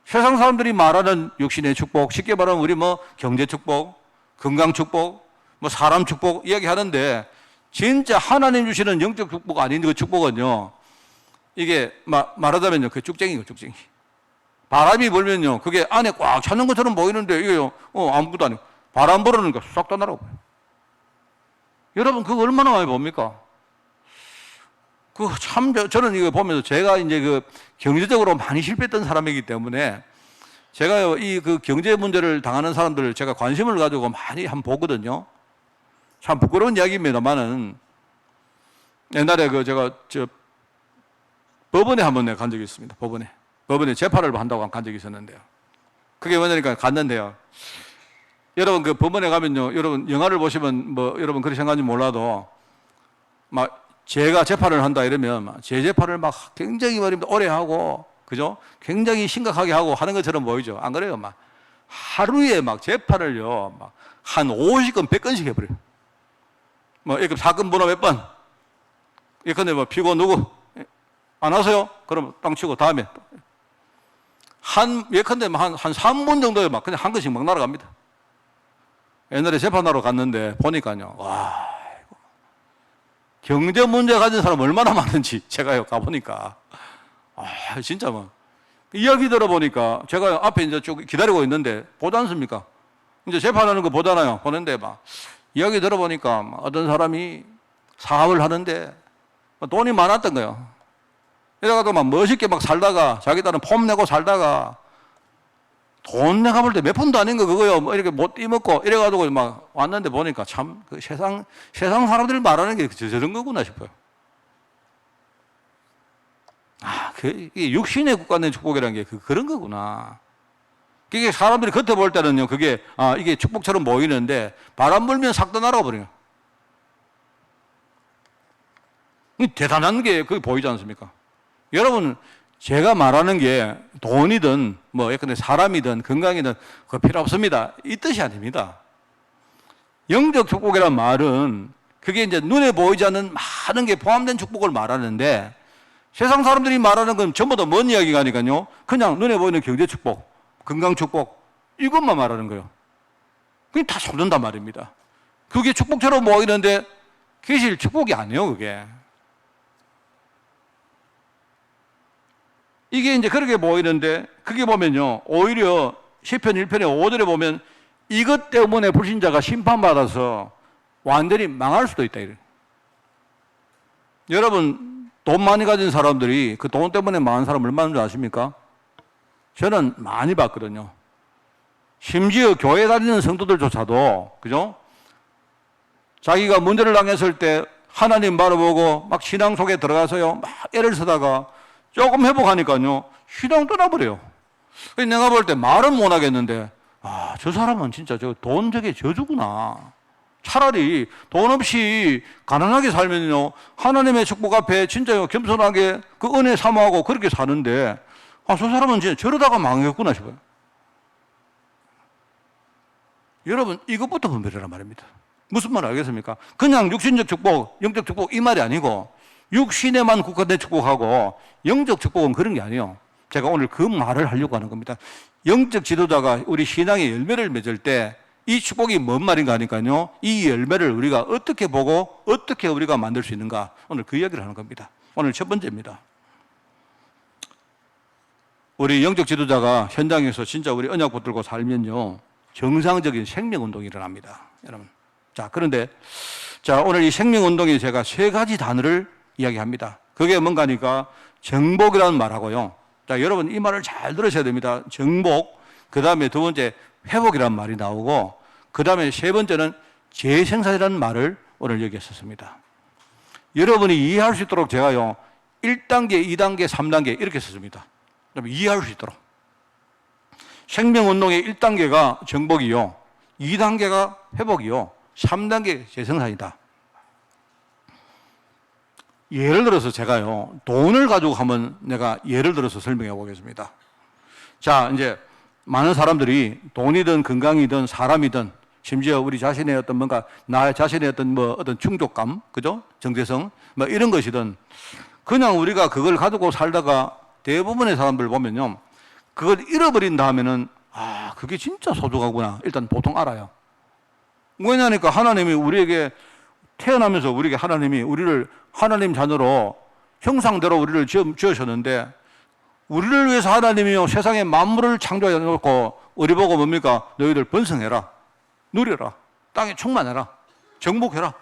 세상 사람들이 말하는 육신의 축복, 쉽게 말하면 우리 뭐 경제 축복, 건강 축복, 뭐 사람 축복 이야기하는데 진짜 하나님 주시는 영적 축복 아닌 그 축복은요, 이게 말하자면요, 그 쭉쟁이고 쭉쟁이. 바람이 불면요, 그게 안에 꽉 차는 것처럼 보이는데 이게요, 아무것도 아니고 바람 불어니까 싹 다 날아가요. 여러분 그거 얼마나 많이 봅니까? 저는 이거 보면서 제가 이제 그 경제적으로 많이 실패했던 사람이기 때문에 제가요, 이 그 경제 문제를 당하는 사람들을 제가 관심을 가지고 많이 한번 보거든요. 참 부끄러운 이야기입니다만은 옛날에 제가 법원에 한번 내가 간 적이 있습니다. 법원에 재판을 한다고 간 적이 있었는데요. 그게 뭐냐니까 갔는데요. 여러분 그 법원에 가면요, 여러분 영화를 보시면 여러분 그렇게 생각하는지 몰라도 제가 재판을 한다 이러면 제 재판을 굉장히 말입니다 오래 하고, 그죠? 굉장히 심각하게 하고 하는 것처럼 보이죠. 안 그래요? 하루에 재판을요 한 50건 100건씩 해버려요. 이렇게 사건 번호 몇 번, 예컨대 피고 누구 안 하세요? 그럼 땅 치고 다음에 예컨대 한 3분 정도에 그냥 한 건씩 날아갑니다. 옛날에 재판하러 갔는데 보니까요, 와, 경제 문제 가진 사람 얼마나 많은지 제가요 가보니까, 진짜 이야기 들어보니까 제가 앞에 이제 쭉 기다리고 있는데 보지 않습니까? 이제 재판하는 거 보잖아요. 보는데 이야기 들어보니까 어떤 사람이 사업을 하는데 돈이 많았던 거예요. 이래가지고 멋있게 살다가 자기 딸은 폼 내고 살다가 돈 내가 볼 때 몇 푼도 아닌 거 그거요. 이렇게 못 띠먹고 이래가지고 왔는데 보니까 참 그 세상 사람들이 말하는 게 저런 거구나 싶어요. 이게 육신의 국가의 축복이라는 게 그런 거구나. 그게 사람들이 겉에 볼 때는요, 그게 이게 축복처럼 보이는데 바람 불면 싹 다 날아가 버려요. 대단한 게 그게 보이지 않습니까? 여러분, 제가 말하는 게 돈이든 예컨대 사람이든 건강이든 그거 필요 없습니다. 이 뜻이 아닙니다. 영적 축복이란 말은 그게 이제 눈에 보이지 않는 많은 게 포함된 축복을 말하는데, 세상 사람들이 말하는 건 전부 다 뭔 이야기가 아니까요, 그냥 눈에 보이는 경제 축복, 건강 축복, 이것만 말하는 거예요. 그게 다 속는단 말입니다. 그게 축복처럼 보이는데 그게 실 축복이 아니에요, 그게. 이게 이제 그렇게 보이는데, 그게 보면요, 오히려 시편 1편의 5절에 보면 이것 때문에 불신자가 심판받아서 완전히 망할 수도 있다, 이래요. 여러분, 돈 많이 가진 사람들이 그 돈 때문에 망한 사람 얼마나 줄 아십니까? 저는 많이 봤거든요. 심지어 교회 다니는 성도들조차도, 그죠? 자기가 문제를 당했을 때 하나님 바라보고 신앙 속에 들어가서요, 애를 쓰다가 조금 회복하니까요, 신앙 떠나버려요. 내가 볼 때 말은 못 하겠는데, 저 사람은 진짜 돈 저게 저주구나. 차라리 돈 없이 가난하게 살면요, 하나님의 축복 앞에 진짜 겸손하게 그 은혜 사모하고 그렇게 사는데, 저 사람은 진짜 저러다가 망했구나 싶어요. 여러분, 이것부터 분별해라 말입니다. 무슨 말 알겠습니까? 그냥 육신적 축복, 영적 축복 이 말이 아니고, 육신에만 국한된 축복하고 영적 축복은 그런 게 아니에요. 제가 오늘 그 말을 하려고 하는 겁니다. 영적 지도자가 우리 신앙의 열매를 맺을 때 이 축복이 뭔 말인가 하니까요, 이 열매를 우리가 어떻게 보고 어떻게 우리가 만들 수 있는가, 오늘 그 이야기를 하는 겁니다. 오늘 첫 번째입니다. 우리 영적 지도자가 현장에서 진짜 우리 언약 붙들고 살면요, 정상적인 생명운동이 일어납니다. 여러분. 자, 그런데 오늘 이 생명운동에 제가 3가지 단어를 이야기합니다. 그게 뭔가 하니까 정복이라는 말하고요. 자, 여러분 이 말을 잘 들으셔야 됩니다. 정복, 그 다음에 두 번째 회복이라는 말이 나오고, 그 다음에 세 번째는 재생산이라는 말을 오늘 여기에 썼습니다. 여러분이 이해할 수 있도록 제가요, 1단계, 2단계, 3단계 이렇게 썼습니다. 이해할 수 있도록. 생명운동의 1단계가 정복이요, 2단계가 회복이요, 3단계 재생산이다. 예를 들어서 제가요, 돈을 가지고 한번 내가 예를 들어서 설명해 보겠습니다. 자, 이제 많은 사람들이 돈이든 건강이든 사람이든 심지어 우리 자신의 어떤 뭔가 나 자신의 어떤 충족감, 그죠? 정체성, 이런 것이든 그냥 우리가 그걸 가지고 살다가 대부분의 사람들 보면요, 그걸 잃어버린 다음에는 그게 진짜 소중하구나 일단 보통 알아요. 왜냐니까 하나님이 우리에게 태어나면서 우리에게 하나님이 우리를 하나님 자녀로 형상대로 우리를 지으셨는데 우리를 위해서 하나님이요 세상의 만물을 창조해 놓고 우리 보고 뭡니까? 너희들 번성해라, 누려라, 땅에 충만해라, 정복해라.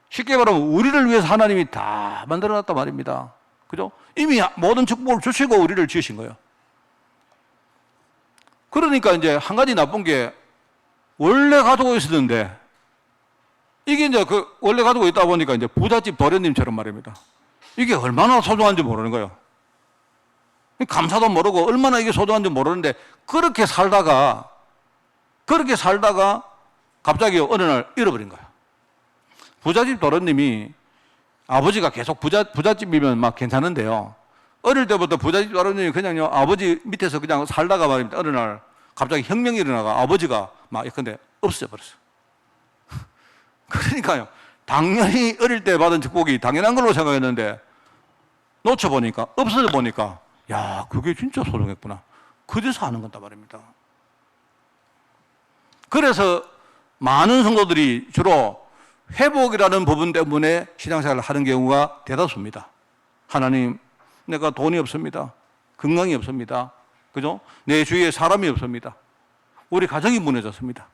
쉽게 말하면 우리를 위해서 하나님이 다 만들어놨단 말입니다. 그죠? 이미 모든 축복을 주시고 우리를 지으신 거예요. 그러니까 이제 한 가지 나쁜 게 원래 가지고 있었는데 이게 이제 원래 가지고 있다 보니까 이제 부잣집 도련님처럼 말입니다. 이게 얼마나 소중한지 모르는 거예요. 감사도 모르고 얼마나 이게 소중한지 모르는데 그렇게 살다가 갑자기 어느 날 잃어버린 거예요. 부잣집 도련님이 아버지가 계속 부잣집이면 막 괜찮은데요. 어릴 때부터 부잣집 도련님이 그냥요 아버지 밑에서 그냥 살다가 말입니다. 어느 날 갑자기 혁명이 일어나가 아버지가 막 예컨대 없어져 버렸어요. 그러니까요. 당연히 어릴 때 받은 축복이 당연한 걸로 생각했는데 놓쳐보니까 없어져 보니까 야 그게 진짜 소중했구나. 그래서 하는 건단 말입니다. 그래서 많은 성도들이 주로 회복이라는 부분 때문에 신앙생활을 하는 경우가 대다수입니다. 하나님, 내가 돈이 없습니다. 건강이 없습니다. 그죠? 내 주위에 사람이 없습니다. 우리 가정이 무너졌습니다.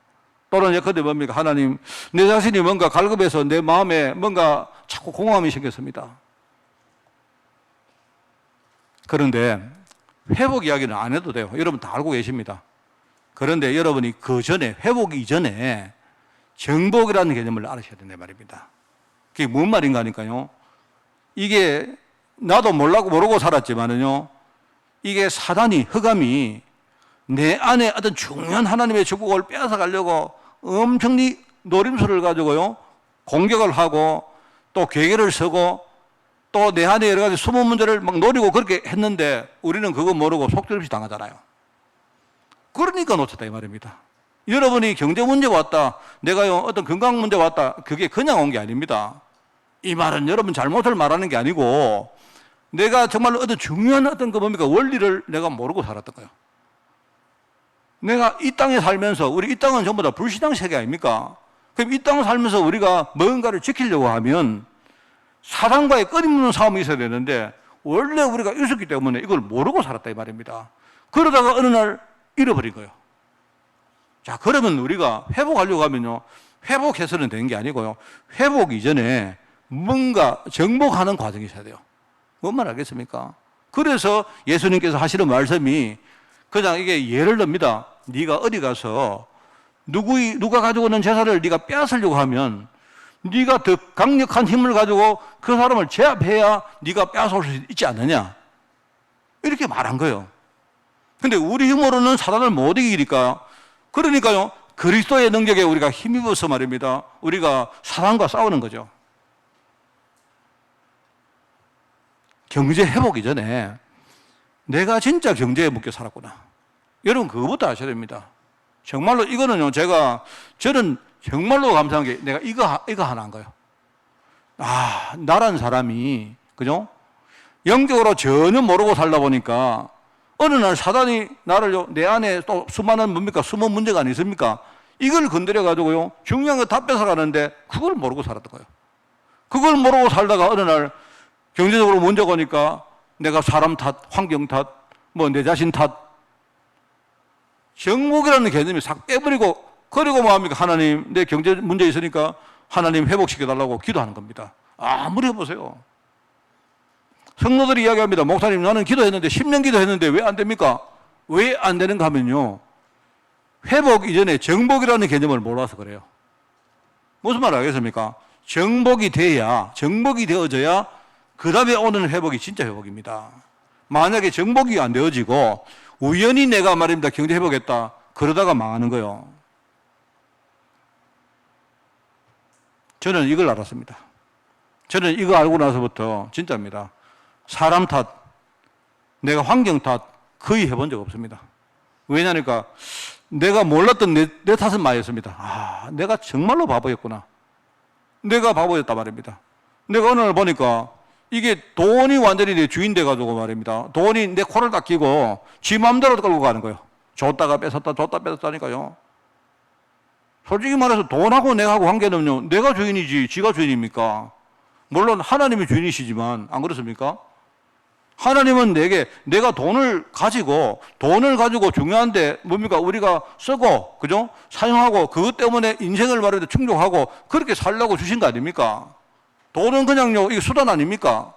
또는 예컨대 뭡니까? 하나님, 내 자신이 뭔가 갈급해서 내 마음에 뭔가 자꾸 공허함이 생겼습니다. 그런데 회복 이야기는 안 해도 돼요. 여러분 다 알고 계십니다. 그런데 여러분이 그 전에, 회복 이전에 정복이라는 개념을 알으셔야 된단 말입니다. 그게 뭔 말인가 하니까요. 이게 나도 모르고 살았지만은요. 이게 사단이, 흑암이 내 안에 어떤 중요한 하나님의 축복을 빼앗아 가려고 엄청난 노림수를 가지고요. 공격을 하고 또 괴계를 쓰고 또 내 안에 여러 가지 숨은 문제를 막 노리고 그렇게 했는데 우리는 그거 모르고 속절없이 당하잖아요. 그러니까 놓쳤다 이 말입니다. 여러분이 경제 문제가 왔다, 내가요 어떤 건강 문제가 왔다, 그게 그냥 온 게 아닙니다. 이 말은 여러분 잘못을 말하는 게 아니고 내가 정말로 어떤 중요한 어떤 그 뭡니까 원리를 내가 모르고 살았던 거예요. 내가 이 땅에 살면서 우리 이 땅은 전부 다 불신앙 세계 아닙니까? 그럼 이 땅을 살면서 우리가 뭔가를 지키려고 하면 사단과의 끊임없는 싸움이 있어야 되는데 원래 우리가 있었기 때문에 이걸 모르고 살았다 이 말입니다. 그러다가 어느 날 잃어버린 거예요. 자, 그러면 우리가 회복하려고 하면요, 회복해서는 되는 게 아니고요, 회복 이전에 뭔가 정복하는 과정이 있어야 돼요. 뭔 말 알겠습니까? 그래서 예수님께서 하시는 말씀이 그냥 이게 예를 듭니다. 네가 어디 가서 누가 가지고 있는 재산을 네가 빼앗으려고 하면 네가 더 강력한 힘을 가지고 그 사람을 제압해야 네가 빼앗을 수 있지 않느냐, 이렇게 말한 거예요. 근데 우리 힘으로는 사단을 못 이기니까, 그러니까요 그리스도의 능력에 우리가 힘입어서 말입니다, 우리가 사단과 싸우는 거죠. 경제 회복 이전에 내가 진짜 경제에 묶여 살았구나. 여러분 그거부터 아셔야 됩니다. 정말로 이거는요, 저는 정말로 감사한 게 내가 이거 하나 한 거예요. 나란 사람이, 그죠? 영적으로 전혀 모르고 살다 보니까 어느 날 사단이 나를요, 내 안에 또 수많은 뭡니까? 숨은 문제가 아니십니까? 이걸 건드려가지고요, 중요한 거 다 뺏어가는데 그걸 모르고 살았던 거예요. 그걸 모르고 살다가 어느 날 경제적으로 문제가 오니까 내가 사람 탓, 환경 탓, 뭐 내 자신 탓, 정복이라는 개념이 싹 빼버리고, 그리고 뭐합니까? 하나님, 내 경제 문제 있으니까 하나님 회복시켜달라고 기도하는 겁니다. 아무리 해보세요. 성도들이 이야기합니다. 목사님, 나는 기도했는데 10년 기도했는데 왜 안 됩니까? 왜 안 되는가 하면요, 회복 이전에 정복이라는 개념을 몰라서 그래요. 무슨 말 알겠습니까? 정복이 되어져야 그 다음에 오는 회복이 진짜 회복입니다. 만약에 정복이 안 되어지고 우연히 내가 말입니다 경제 회복했다 그러다가 망하는 거예요. 저는 이걸 알았습니다. 저는 이거 알고 나서부터 진짜입니다. 사람 탓, 내가 환경 탓 거의 해본 적 없습니다. 왜냐니까 내가 몰랐던 내 탓은 많이었습니다. 내가 정말로 바보였구나. 내가 바보였단 말입니다. 내가 어느 날 보니까 이게 돈이 완전히 내 주인 돼가지고 말입니다, 돈이 내 코를 딱 끼고 지 마음대로 끌고 가는 거예요. 줬다가 뺏었다, 줬다 뺏었다니까요. 솔직히 말해서 돈하고 내하고 관계는요, 내가 주인이지 지가 주인입니까? 물론 하나님이 주인이시지만 안 그렇습니까? 하나님은 내가 돈을 가지고 중요한데 뭡니까? 우리가 쓰고, 그죠? 사용하고, 그것 때문에 인생을 말해도 충족하고, 그렇게 살려고 주신 거 아닙니까? 돈은 그냥요, 이게 수단 아닙니까?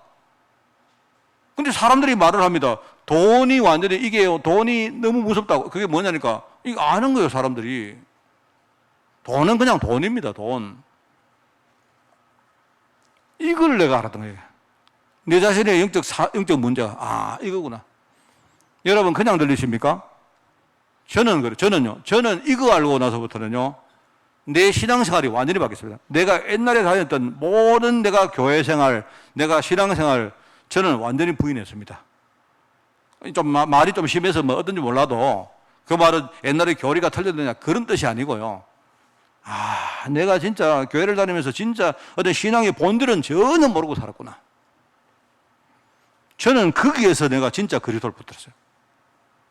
근데 사람들이 말을 합니다. 돈이 완전히 이게요, 돈이 너무 무섭다고. 그게 뭐냐니까? 이거 아는 거예요, 사람들이. 돈은 그냥 돈입니다, 돈. 이걸 내가 알았던 거예요. 내 자신의 영적 문제가, 이거구나. 여러분, 그냥 들리십니까? 저는 그래요. 저는 이거 알고 나서부터는요, 내 신앙생활이 완전히 바뀌었습니다. 내가 옛날에 다녔던 모든 내가 교회 생활, 내가 신앙생활, 저는 완전히 부인했습니다. 말이 좀 심해서 뭐 어떤지 몰라도, 그 말은 옛날에 교리가 틀렸느냐, 그런 뜻이 아니고요. 내가 진짜 교회를 다니면서 진짜 어떤 신앙의 본질은 전혀 모르고 살았구나. 저는 거기에서 내가 진짜 그리스도를 붙들었어요.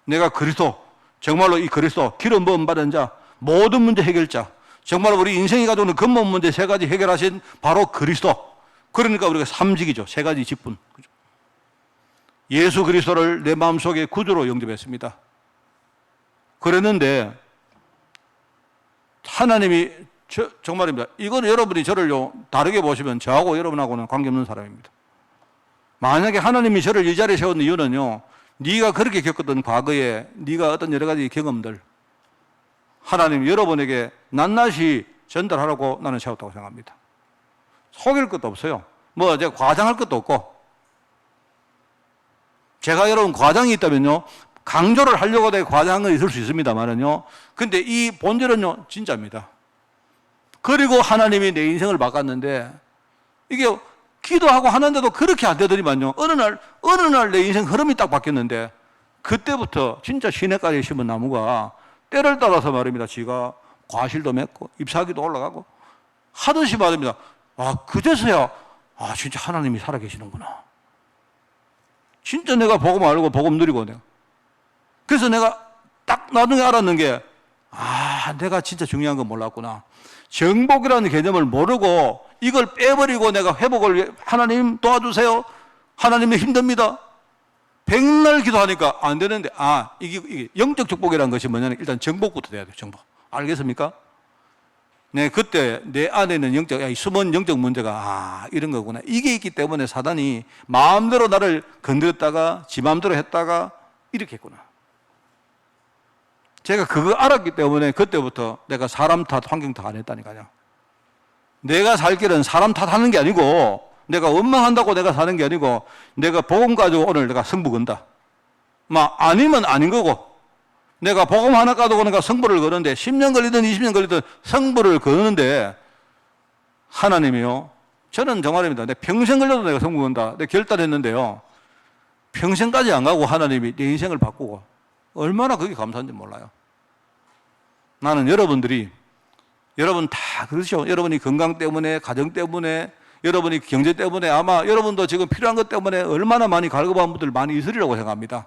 내가 그리스도, 정말로 이 그리스도, 기름 부음 받은 자, 모든 문제 해결자, 정말 우리 인생이 가지고 있는 근본 문제 3가지 해결하신 바로 그리스도. 그러니까 우리가 3직이죠. 3가지 직분. 예수 그리스도를 내 마음속에 구주로 영접했습니다. 그랬는데 하나님이 정말입니다. 이거는 여러분이 저를요 다르게 보시면 저하고 여러분하고는 관계없는 사람입니다. 만약에 하나님이 저를 이 자리에 세운 이유는요, 네가 그렇게 겪었던 과거에 네가 어떤 여러 가지 경험들, 하나님 여러분에게 낱낱이 전달하라고 나는 세웠다고 생각합니다. 속일 것도 없어요. 뭐 제가 과장할 것도 없고, 제가 여러분 과장이 있다면요, 강조를 하려고 내 과장은 있을 수 있습니다만은요, 근데 이 본질은요 진짜입니다. 그리고 하나님이 내 인생을 바꿨는데, 이게 기도하고 하는데도 그렇게 안 되더니만요, 어느 날 내 인생 흐름이 딱 바뀌었는데, 그때부터 진짜 시냇가에 심은 나무가 때를 따라서 말입니다, 지가 과실도 맺고 잎사귀도 올라가고 하듯이 말입니다. 그제서야 진짜 하나님이 살아계시는구나. 진짜 내가 복음 알고 복음 누리고 내가. 그래서 내가 딱 나중에 알았는 게, 내가 진짜 중요한 건 몰랐구나. 정복이라는 개념을 모르고 이걸 빼버리고 내가 회복을 위해 하나님 도와주세요. 하나님이 힘듭니다. 백날 기도하니까 안 되는데, 이게 영적 축복이라는 것이 뭐냐면 일단 정복부터 돼야 돼요. 정복. 알겠습니까? 네, 그때 내 안에 있는 숨은 영적 문제가 이런 거구나. 이게 있기 때문에 사단이 마음대로 나를 건드렸다가 지 마음대로 했다가 이렇게 했구나. 제가 그거 알았기 때문에 그때부터 내가 사람 탓, 환경 탓 안 했다니까요. 내가 살 길은 사람 탓하는 게 아니고, 내가 원망한다고 내가 사는 게 아니고, 내가 복음 가지고 오늘 내가 승부 건다. 아니면 아닌 거고, 내가 복음 하나 가지고 내가 승부를 거는데 10년 걸리든 20년 걸리든 승부를 거는데, 하나님이요, 저는 정말입니다. 내 평생 걸려도 내가 승부 건다. 내가 결단했는데요, 평생까지 안 가고 하나님이 내 인생을 바꾸고, 얼마나 그게 감사한지 몰라요. 나는 여러분 다 그렇죠. 여러분이 건강 때문에, 가정 때문에, 여러분이 경제 때문에, 아마 여러분도 지금 필요한 것 때문에 얼마나 많이 갈급한 분들 많이 있으리라고 생각합니다.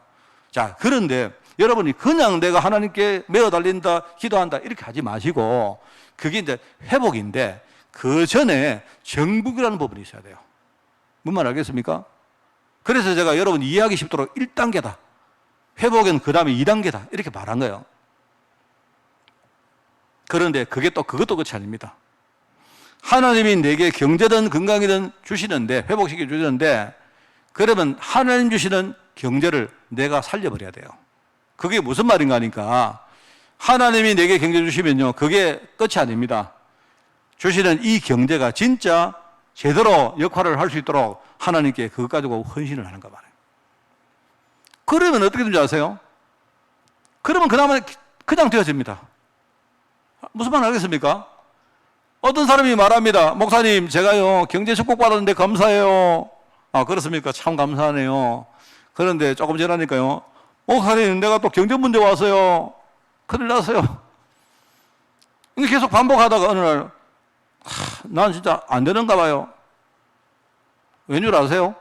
자, 그런데 여러분이 그냥 내가 하나님께 매어 달린다, 기도한다 이렇게 하지 마시고, 그게 이제 회복인데 그 전에 정복이라는 부분이 있어야 돼요. 뭔 말 알겠습니까? 그래서 제가 여러분 이해하기 쉽도록 1단계다. 회복은 그 다음에 2단계다. 이렇게 말한 거예요. 그런데 그것도 끝이 아닙니다. 하나님이 내게 경제든 건강이든 주시는데, 회복시켜 주시는데, 그러면 하나님 주시는 경제를 내가 살려버려야 돼요. 그게 무슨 말인가 하니까, 하나님이 내게 경제 주시면요, 그게 끝이 아닙니다. 주시는 이 경제가 진짜 제대로 역할을 할 수 있도록 하나님께 그것 가지고 헌신을 하는가 말이에요. 그러면 어떻게 되는지 아세요? 그러면 그 다음에 그냥 되어집니다. 무슨 말 알겠습니까? 어떤 사람이 말합니다. 목사님, 제가요 경제 축복 받았는데 감사해요. 그렇습니까? 참 감사하네요. 그런데 조금 지나니까요, 목사님, 내가 또 경제 문제 왔어요. 큰일 났어요. 이게 계속 반복하다가 어느 날, 난 진짜 안 되는가 봐요. 왠 줄 아세요?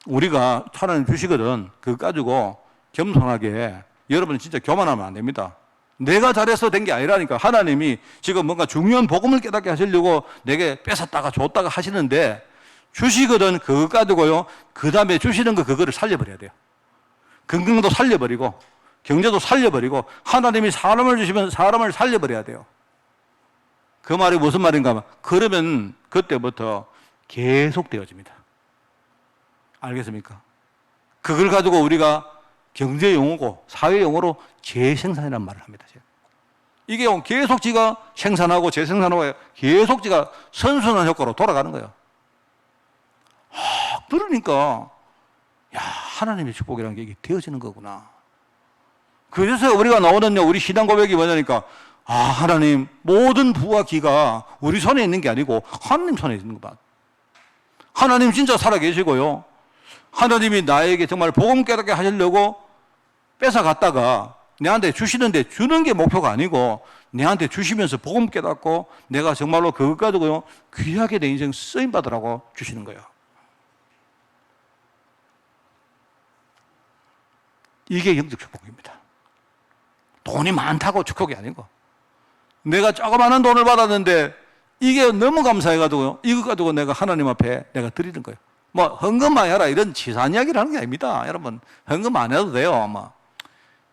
우리가 하나님 주시거든. 그거 가지고 겸손하게, 여러분은 진짜 교만하면 안 됩니다. 내가 잘해서 된 게 아니라니까. 하나님이 지금 뭔가 중요한 복음을 깨닫게 하시려고 내게 뺏었다가 줬다가 하시는데 주시거든 그거 가지고요. 그 다음에 주시는 거 그거를 살려버려야 돼요. 건강도 살려버리고 경제도 살려버리고 하나님이 사람을 주시면 사람을 살려버려야 돼요. 그 말이 무슨 말인가 하면 그러면 그때부터 계속 되어집니다. 알겠습니까? 그걸 가지고 우리가 경제 용어고 사회 용어로 재생산이라는 말을 합니다. 이게 계속 지가 생산하고 재생산하고 계속 지가 선순환 효과로 돌아가는 거예요. 그러니까 야, 하나님의 축복이라는 게 이게 되어지는 거구나. 그래서 우리가 나오는 우리 신앙 고백이 뭐냐니까 하나님 모든 부와 기가 우리 손에 있는 게 아니고 하나님 손에 있는 것 봐. 하나님 진짜 살아계시고요. 하나님이 나에게 정말 복음 깨닫게 하시려고 뺏어갔다가 내한테 주시는데 주는 게 목표가 아니고 내한테 주시면서 복음 깨닫고 내가 정말로 그것 가지고요 귀하게 내 인생 쓰임 받으라고 주시는 거예요. 이게 영적 축복입니다. 돈이 많다고 축복이 아니고 내가 조그마한 돈을 받았는데 이게 너무 감사해가지고요 이거 가지고 내가 하나님 앞에 내가 드리는 거예요. 뭐 헌금 많이 하라 이런 치사한 이야기를 하는 게 아닙니다. 여러분 헌금 안 해도 돼요.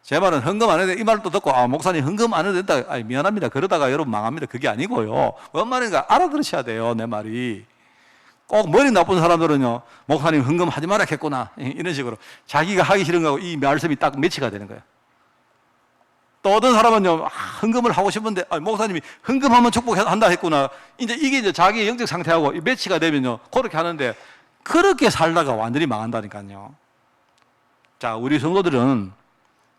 제 말은 헌금 안 해도 돼. 이 말도 듣고 목사님 헌금 안 해도 된다. 미안합니다. 그러다가 여러분 망합니다. 그게 아니고요. 뭔 말인가 알아들으셔야 돼요. 내 말이. 꼭 머리 나쁜 사람들은요 목사님 헌금 하지 마라 했구나 이런 식으로 자기가 하기 싫은 거하고 이 말씀이 딱 매치가 되는 거예요. 또 어떤 사람은요 헌금을 하고 싶은데 목사님이 헌금하면 축복한다 했구나. 이게 자기의 영적 상태하고 매치가 되면요 그렇게 하는데 그렇게 살다가 완전히 망한다니까요. 자, 우리 성도들은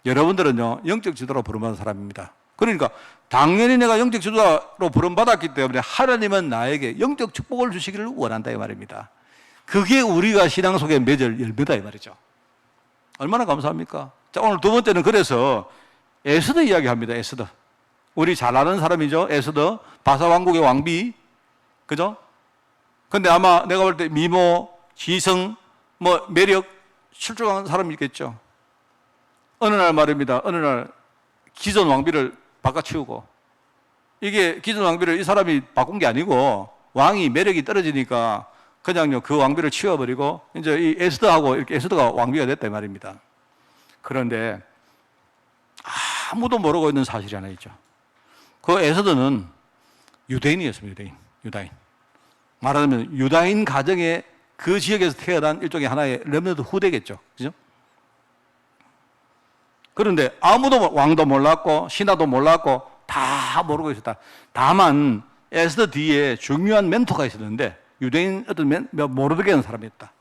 여러분들은요 영적 지도로 부름받은 사람입니다. 그러니까 당연히 내가 영적 지도로 부름받았기 때문에 하나님은 나에게 영적 축복을 주시기를 원한다 이 말입니다. 그게 우리가 신앙 속에 맺을 열매다 이 말이죠. 얼마나 감사합니까? 자, 오늘 두 번째는 그래서 에스더 이야기합니다. 에스더. 우리 잘 아는 사람이죠. 에스더. 바사왕국의 왕비. 그죠? 근데 아마 내가 볼 때 미모, 지성, 매력 출중한 사람이 있겠죠. 어느 날 말입니다. 어느 날 기존 왕비를 바꿔치우고 이게 기존 왕비를 이 사람이 바꾼 게 아니고 왕이 매력이 떨어지니까 그냥요 그 왕비를 치워버리고 이제 이 에스더하고 이렇게 에스더가 왕비가 됐다 이 말입니다. 그런데 아무도 모르고 있는 사실이 하나 있죠. 그 에스더는 유대인이었습니다. 유다인. 말하자면 유다인 가정의 그 지역에서 태어난 일종의 하나의 렘넌트 후대겠죠. 그죠? 그런데 아무도 왕도 몰랐고 신하도 몰랐고 다 모르고 있었다. 다만 에스더 뒤에 중요한 멘토가 있었는데 유대인 어떤 모르게 하는 사람이 있다.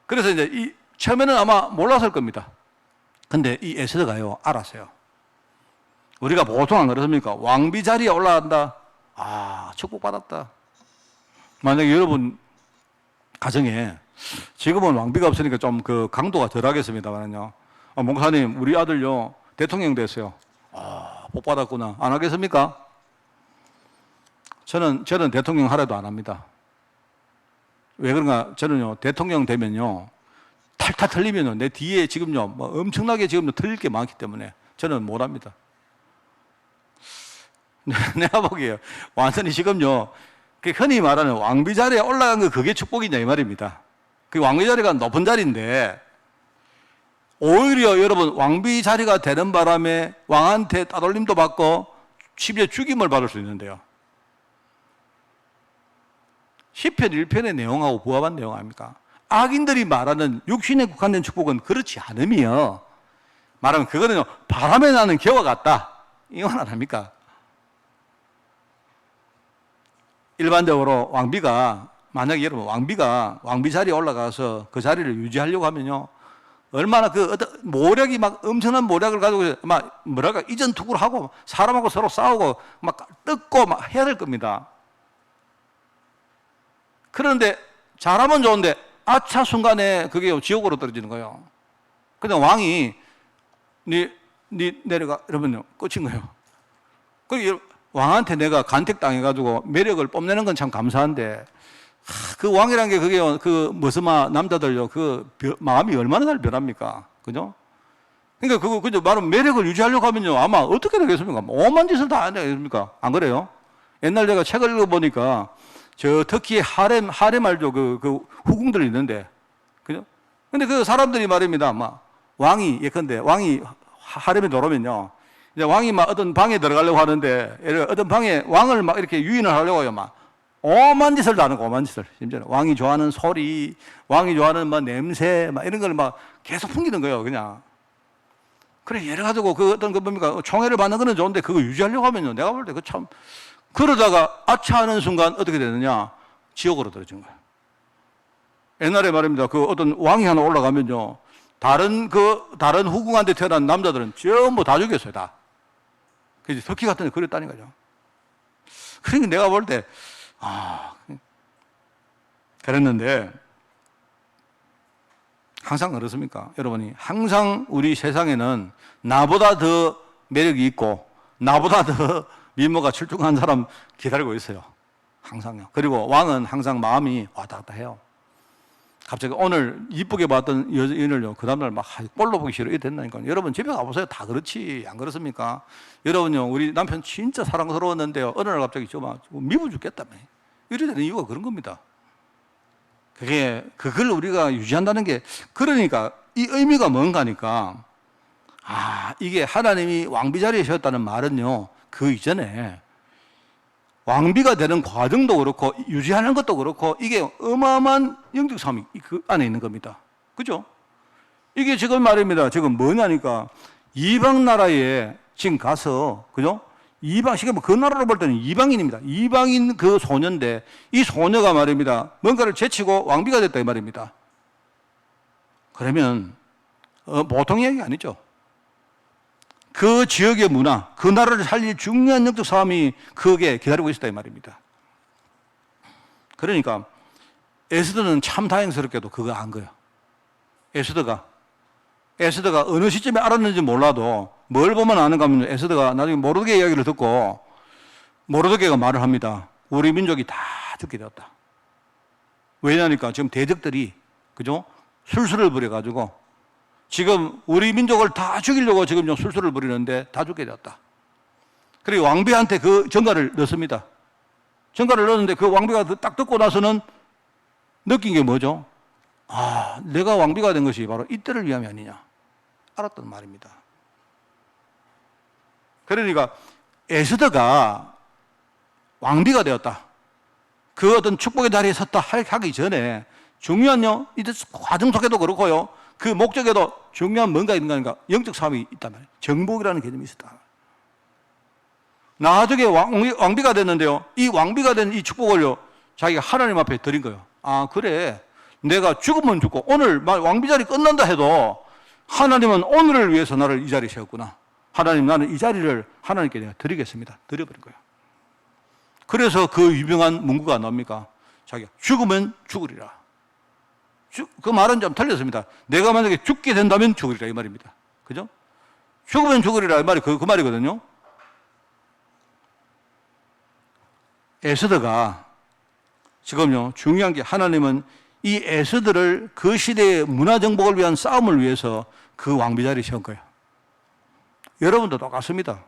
그래서 이제 처음에는 아마 몰랐을 겁니다. 근데 이 에스더가요 알았어요. 우리가 보통 안 그렇습니까? 왕비 자리에 올라간다. 축복받았다. 만약에 여러분 가정에 지금은 왕비가 없으니까 좀 그 강도가 덜 하겠습니다만요. 목사님 우리 아들요 대통령 됐어요. 복 받았구나. 안 하겠습니까? 저는 대통령 하려도 안 합니다. 왜 그런가? 저는요 대통령 되면요 탈탈 털리면요 내 뒤에 지금요 엄청나게 지금 틀릴 게 많기 때문에 저는 못 합니다. 내가 보기에요 완전히 지금요 흔히 말하는 왕비 자리에 올라간 거 그게 축복이냐 이 말입니다. 그 왕비 자리가 높은 자리인데 오히려 여러분 왕비 자리가 되는 바람에 왕한테 따돌림도 받고 심지어 죽임을 받을 수 있는데요. 시편 1편의 내용하고 부합한 내용 아닙니까? 악인들이 말하는 육신에 국한된 축복은 그렇지 않으며 말하면 그거는요 바람에 나는 겨와 같다. 이건 안 합니까? 일반적으로 왕비가 만약에 여러분 왕비가 왕비 자리에 올라가서 그 자리를 유지하려고 하면요 얼마나 그 어떤 모략이 막 엄청난 모략을 가지고 막 뭐랄까 이전투구를 하고 사람하고 서로 싸우고 막 뜯고 막 해야 될 겁니다. 그런데 잘하면 좋은데 아차 순간에 그게 지옥으로 떨어지는 거예요. 근데 왕이 네 내려가 이러면요 끝인 거예요. 그리고 왕한테 내가 간택당해가지고 매력을 뽐내는 건 참 감사한데 그 왕이란 게 그게 그 머스마 남자들요 그 마음이 얼마나 잘 변합니까? 그죠? 그러니까 그저 말은 매력을 유지하려고 하면요. 아마 어떻게 되겠습니까? 오만 짓을 다 안 되겠습니까? 안 그래요? 옛날 제가 책을 읽어보니까 저 터키의 하렘 알죠? 그 후궁들이 있는데. 그죠? 근데 그 사람들이 말입니다. 막 왕이, 예컨대 왕이 하렘에 들어오면요. 이제 왕이 막 어떤 방에 들어가려고 하는데, 어떤 방에 왕을 막 이렇게 유인을 하려고 해요. 막 오만 짓을 다 하는 거, 오만 짓을. 심지어는 왕이 좋아하는 소리, 왕이 좋아하는 막 냄새, 막 이런 걸 막 계속 풍기는 거예요, 그냥. 그래, 예를 가지고 그 어떤 그 뭡니까? 총애를 받는 거는 좋은데 그거 유지하려고 하면요. 내가 볼 때 그 참, 그러다가 아차 하는 순간 어떻게 되느냐? 지옥으로 떨어진 거예요. 옛날에 말입니다. 그 어떤 왕이 하나 올라가면요. 다른 후궁한테 태어난 남자들은 전부 다 죽였어요, 다. 그래서 터키 같은 데 그랬다는 거죠. 그러니까 내가 볼 때, 그랬는데, 항상 그렇습니까? 여러분이 항상 우리 세상에는 나보다 더 매력이 있고 나보다 더 미모가 출중한 사람 기다리고 있어요. 항상요. 그리고 왕은 항상 마음이 왔다 갔다 해요. 갑자기 오늘 이쁘게 봤던 여인을요, 그 다음날 막 꼴로 보기 싫어. 이래 된다니까요. 여러분 집에 가보세요. 다 그렇지. 안 그렇습니까? 여러분요, 우리 남편 진짜 사랑스러웠는데요. 어느 날 갑자기 막 미워 죽겠다며. 이래 되는 이유가 그런 겁니다. 그걸 우리가 유지한다는 게, 그러니까 이 의미가 뭔가니까, 이게 하나님이 왕비 자리에 세웠다는 말은요, 그 이전에 왕비가 되는 과정도 그렇고, 유지하는 것도 그렇고, 이게 어마어마한 영적 삶이 그 안에 있는 겁니다. 그죠? 이게 지금 말입니다. 지금 뭐냐니까, 이방 나라에 지금 가서, 그죠? 지금 그 나라로 볼 때는 이방인입니다. 이방인 그 소녀인데, 이 소녀가 말입니다. 뭔가를 제치고 왕비가 됐다 이 말입니다. 그러면 보통 이야기 아니죠. 그 지역의 문화, 그 나라를 살릴 중요한 영적 사람이 그게 기다리고 있었다 이 말입니다. 그러니까 에스더는 참 다행스럽게도 그거 안 거예요. 에스더가 어느 시점에 알았는지 몰라도 뭘 보면 아는가 하면, 에스더가 나중에 모르드게 이야기를 듣고 모르드게가 말을 합니다. 우리 민족이 다 죽게 되었다. 왜냐니까 지금 대적들이, 그죠? 술수를 부려가지고 지금 우리 민족을 다 죽이려고 지금 좀 술수를 부리는데 다 죽게 되었다. 그리고 왕비한테 그 전가를 넣습니다. 전가를 넣었는데 그 왕비가 딱 듣고 나서는 느낀 게 뭐죠? 내가 왕비가 된 것이 바로 이때를 위함이 아니냐. 알았단 말입니다. 그러니까 에스더가 왕비가 되었다. 그 어떤 축복의 자리에 섰다 하기 전에 중요한요, 이 과정 속에도 그렇고요, 그 목적에도 중요한 뭔가 있는가, 영적 삶이 있단 말이에요. 정복이라는 개념이 있었다. 나중에 왕비가 됐는데요, 이 왕비가 된 이 축복을요, 자기가 하나님 앞에 드린 거예요. 그래. 내가 죽으면 죽고, 오늘 왕비 자리 끝난다 해도 하나님은 오늘을 위해서 나를 이 자리에 세웠구나. 하나님, 나는 이 자리를 하나님께 내가 드리겠습니다. 드려버린 거예요. 그래서 그 유명한 문구가 나옵니까? 자기가 죽으면 죽으리라. 그 말은 좀 틀렸습니다. 내가 만약에 죽게 된다면 죽으리라 이 말입니다. 그죠? 죽으면 죽으리라 이 말이 그 말이거든요. 에스더가 지금요, 중요한 게, 하나님은 이 에스더를 그 시대의 문화 정복을 위한 싸움을 위해서 그 왕비 자리에 세운 거예요. 여러분도 똑같습니다.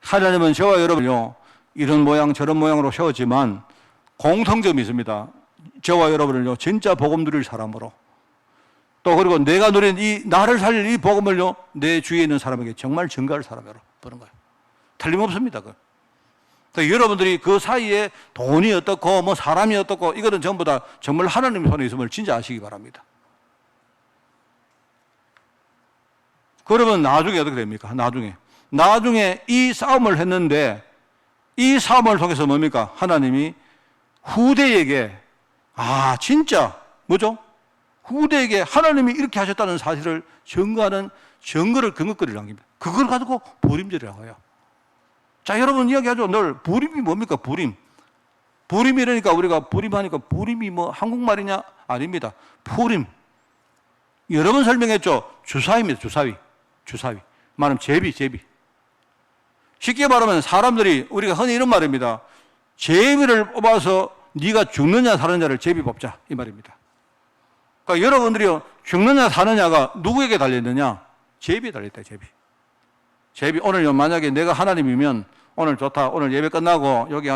하나님은 저와 여러분을요, 이런 모양 저런 모양으로 세웠지만 공통점이 있습니다. 저와 여러분을요, 진짜 복음 누릴 사람으로, 또 그리고 내가 누린 나를 살릴 이 복음을요, 내 주위에 있는 사람에게 정말 증거할 사람으로 보는 거예요. 틀림없습니다. 여러분들이 그 사이에 돈이 어떻고 뭐 사람이 어떻고 이거는 전부 다 정말 하나님 손에 있음을 진짜 아시기 바랍니다. 그러면 나중에 어떻게 됩니까? 나중에 이 싸움을 했는데, 이 싸움을 통해서 뭡니까? 하나님이 후대에게, 진짜 뭐죠? 후대에게 하나님이 이렇게 하셨다는 사실을 증거하는 근거거리를 남깁니다. 그걸 가지고 부림절이라고 해요. 자, 여러분 이야기하죠. 늘 부림이 뭡니까? 부림이라니까 우리가 부림하니까 부림이 뭐 한국말이냐? 아닙니다. 푸림. 여러 번 설명했죠. 주사위입니다. 주사위. 말하면 제비. 쉽게 말하면 사람들이, 우리가 흔히 이런 말입니다. 제비를 뽑아서 네가 죽느냐 사느냐를 제비 뽑자 이 말입니다. 그러니까 여러분들이요, 죽느냐 사느냐가 누구에게 달려있느냐? 제비에 달려있다, 제비. 제비, 오늘 만약에 내가 하나님이면 오늘 좋다. 오늘 예배 끝나고 여기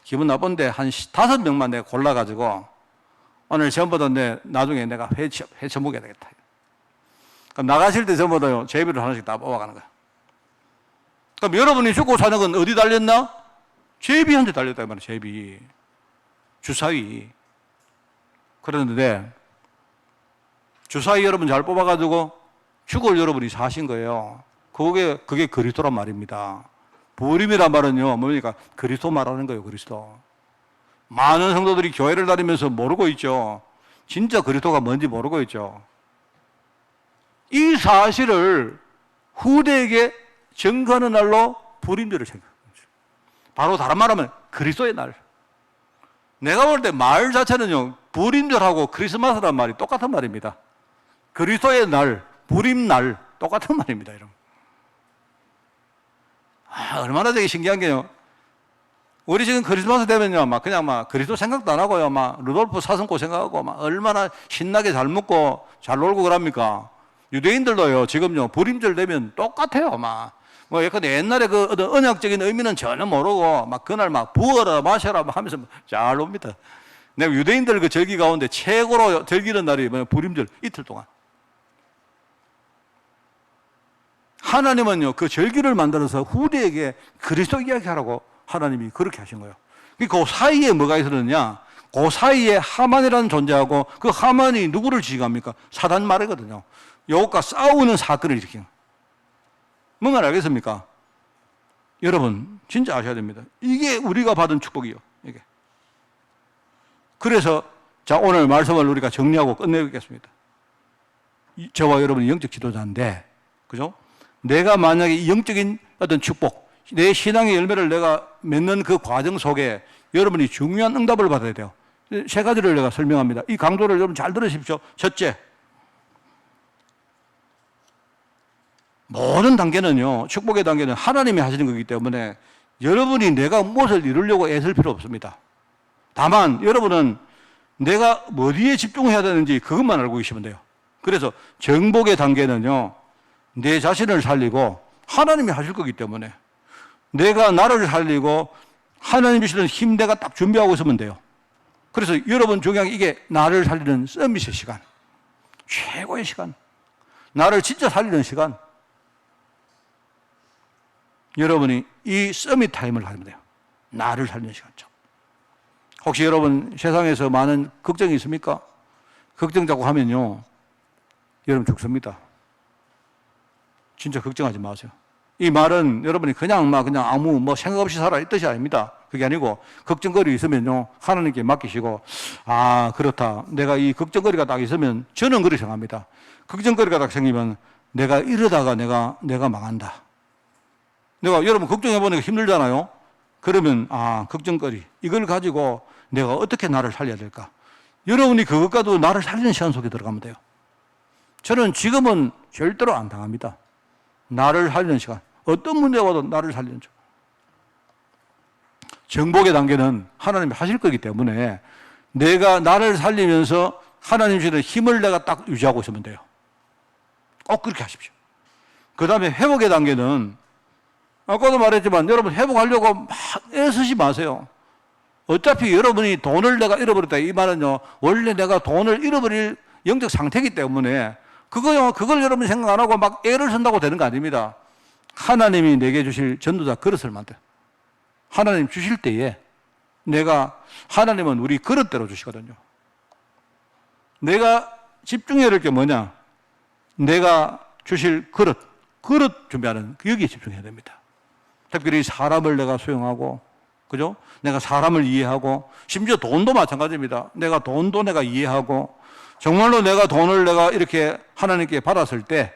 기분 나쁜데 한 5명만 내가 골라가지고 오늘 전부 다 나중에 내가 회쳐 먹여야 되겠다. 그럼 나가실 때 전부 다 제비를 하나씩 다 뽑아가는 거야. 그럼 여러분이 죽고 사는 건 어디 달렸나? 제비한테 달렸다, 이 말이야, 제비. 주사위. 그런데 주사위 여러분 잘 뽑아가지고 죽을 여러분이 사신 거예요. 그게 그리스도란 말입니다. 부림이란 말은요, 뭡니까? 그리스도 말하는 거예요, 그리스도. 많은 성도들이 교회를 다니면서 모르고 있죠. 진짜 그리스도가 뭔지 모르고 있죠. 이 사실을 후대에게 증거하는 날로 부림절을 생각합니다. 바로 다른 말하면 그리스도의 날. 내가 볼 때 말 자체는요, 부림절하고 크리스마스란 말이 똑같은 말입니다. 그리스도의 날, 부림날, 똑같은 말입니다, 여러분. 얼마나 되게 신기한 게요. 우리 지금 크리스마스 되면요, 그냥 그리스도 생각도 안 하고요, 루돌프 사슴꽃 생각하고, 얼마나 신나게 잘 먹고 잘 놀고 그럽니까? 유대인들도요, 지금요, 부림절 되면 똑같아요, 옛날에 그 어떤 언약적인 의미는 전혀 모르고, 그날 부어라, 마셔라, 하면서 잘 놉니다. 내가 유대인들 그 절기 가운데 최고로 즐기는 날이 부림절 이틀 동안. 하나님은요, 그 절기를 만들어서 후대에게 그리스도 이야기하라고 하나님이 그렇게 하신 거예요. 그 사이에 뭐가 있었느냐? 그 사이에 하만이라는 존재하고 그 하만이 누구를 지휘합니까? 사단 말이거든요. 요것과 싸우는 사건을 일으킨. 뭔가 알겠습니까? 여러분, 진짜 아셔야 됩니다. 이게 우리가 받은 축복이요, 이게. 그래서, 자, 오늘 말씀을 우리가 정리하고 끝내겠습니다. 저와 여러분이 영적 지도자인데, 그죠? 내가 만약에 이 영적인 어떤 축복, 내 신앙의 열매를 내가 맺는 그 과정 속에 여러분이 중요한 응답을 받아야 돼요. 3가지를 내가 설명합니다. 이 강조를 여러분 잘 들으십시오. 첫째, 모든 단계는요, 축복의 단계는 하나님이 하시는 거기 때문에 여러분이 내가 무엇을 이루려고 애쓸 필요 없습니다. 다만 여러분은 내가 어디에 집중해야 되는지 그것만 알고 계시면 돼요. 그래서 정복의 단계는요, 내 자신을 살리고 하나님이 하실 거기 때문에 내가 나를 살리고 하나님이 주시는 힘 내가 딱 준비하고 있으면 돼요. 그래서 여러분 중요한 게 이게 나를 살리는 서밋의 시간, 최고의 시간, 나를 진짜 살리는 시간. 여러분이 이 서밋 타임을 하면 돼요. 나를 살리는 시간죠. 혹시 여러분 세상에서 많은 걱정이 있습니까? 걱정 자꾸 하면요, 여러분 죽습니다. 진짜 걱정하지 마세요. 이 말은 여러분이 그냥 아무 생각 없이 살아 이 뜻이 아닙니다. 그게 아니고 걱정거리 있으면요, 하나님께 맡기시고, 그렇다. 내가 이 걱정거리가 딱 있으면 저는 그렇게 생각합니다. 걱정거리가 딱 생기면 내가 이러다가 내가 망한다. 내가 여러분 걱정해 보니까 힘들잖아요. 그러면 걱정거리 이걸 가지고 내가 어떻게 나를 살려야 될까? 여러분이 그것과도 나를 살리는 시간 속에 들어가면 돼요. 저는 지금은 절대로 안 당합니다. 나를 살리는 시간. 어떤 문제가 와도 나를 살리는 중. 정복의 단계는 하나님이 하실 거기 때문에 내가 나를 살리면서 하나님 주시는 힘을 내가 딱 유지하고 있으면 돼요. 꼭 그렇게 하십시오. 그 다음에 회복의 단계는 아까도 말했지만 여러분 회복하려고 막 애쓰지 마세요. 어차피 여러분이 돈을 내가 잃어버렸다. 이 말은요, 원래 내가 돈을 잃어버릴 영적 상태이기 때문에 그걸 여러분 생각 안 하고 막 애를 쓴다고 되는 거 아닙니다. 하나님이 내게 주실 전도자 그릇을 만들어. 하나님 주실 때에 하나님은 우리 그릇대로 주시거든요. 내가 집중해야 될 게 뭐냐? 내가 주실 그릇 준비하는 여기에 집중해야 됩니다. 특별히 사람을 내가 수용하고, 그죠? 내가 사람을 이해하고, 심지어 돈도 마찬가지입니다. 돈도 내가 이해하고, 정말로 내가 돈을 내가 이렇게 하나님께 받았을 때,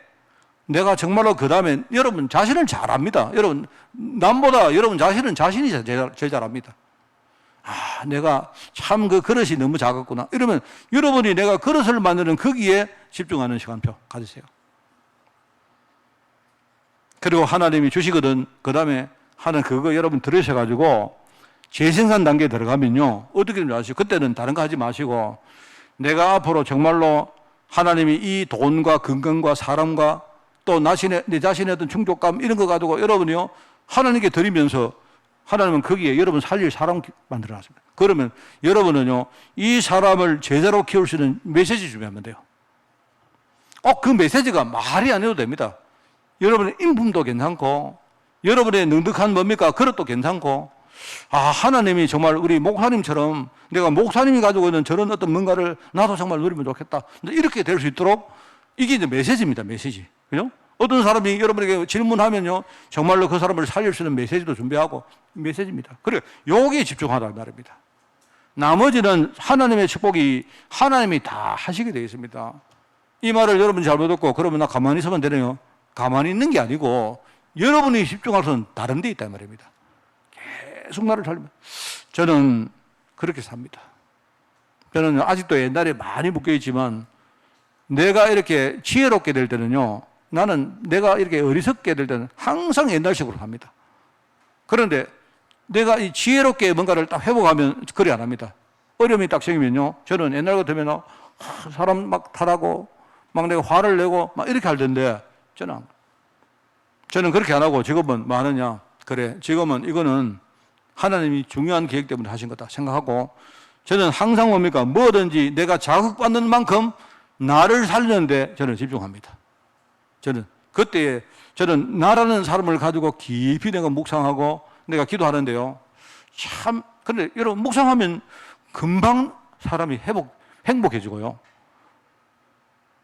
내가 정말로 그 다음에 여러분 자신을 잘 압니다. 여러분, 남보다 여러분 자신은 자신이 제일 잘 압니다. 내가 참 그 그릇이 너무 작았구나. 이러면 여러분이 내가 그릇을 만드는 거기에 집중하는 시간표 가지세요. 그리고 하나님이 주시거든, 그 다음에 하는 그거 여러분 들으셔가지고 재생산 단계에 들어가면요, 어떻게 되는지 아시죠? 그때는 다른 거 하지 마시고, 내가 앞으로 정말로 하나님이 이 돈과 건강과 사람과 또 내 자신의 어떤 충족감 이런 거 가지고 여러분이요 하나님께 드리면서 하나님은 거기에 여러분 살릴 사람 만들어놨습니다. 그러면 여러분은요 이 사람을 제자로 키울 수 있는 메시지 준비하면 돼요. 그 메시지가 말이 아니어도 됩니다. 여러분의 인품도 괜찮고 여러분의 능력한 뭡니까? 그릇도 괜찮고 하나님이 정말 우리 목사님처럼 내가 목사님이 가지고 있는 저런 어떤 뭔가를 나도 정말 누리면 좋겠다. 이렇게 될 수 있도록 이게 이제 메시지입니다. 메시지. 그죠? 어떤 사람이 여러분에게 질문하면요 정말로 그 사람을 살릴 수 있는 메시지도 준비하고 메시지입니다. 그래 여기에 집중하라는 말입니다. 나머지는 하나님의 축복이 하나님이 다 하시게 되어 있습니다. 이 말을 여러분이 잘못 듣고 그러면 나 가만히 있으면 되네요. 가만히 있는 게 아니고 여러분이 집중할 수는 다른 데 있단 말입니다. 계속 나를 살리면 저는 그렇게 삽니다. 저는 아직도 옛날에 많이 묶여있지만 내가 이렇게 지혜롭게 될 때는요 나는 내가 이렇게 어리석게 될 때는 항상 옛날식으로 삽니다. 그런데 내가 이 지혜롭게 뭔가를 딱 회복하면 그래 안 합니다. 어려움이 딱 생기면요 저는 옛날 같으면 사람 막 타라고 막 내가 화를 내고 막 이렇게 할 텐데 저는 그렇게 안 하고 지금은 뭐 하느냐 그래 지금은 이거는 하나님이 중요한 계획 때문에 하신 거다 생각하고 저는 항상 뭡니까 뭐든지 내가 자극받는 만큼 나를 살리는데 저는 집중합니다. 저는 그때에 저는 나라는 사람을 가지고 깊이 내가 묵상하고 내가 기도하는데요 참 근데 여러분 묵상하면 금방 사람이 행복해지고요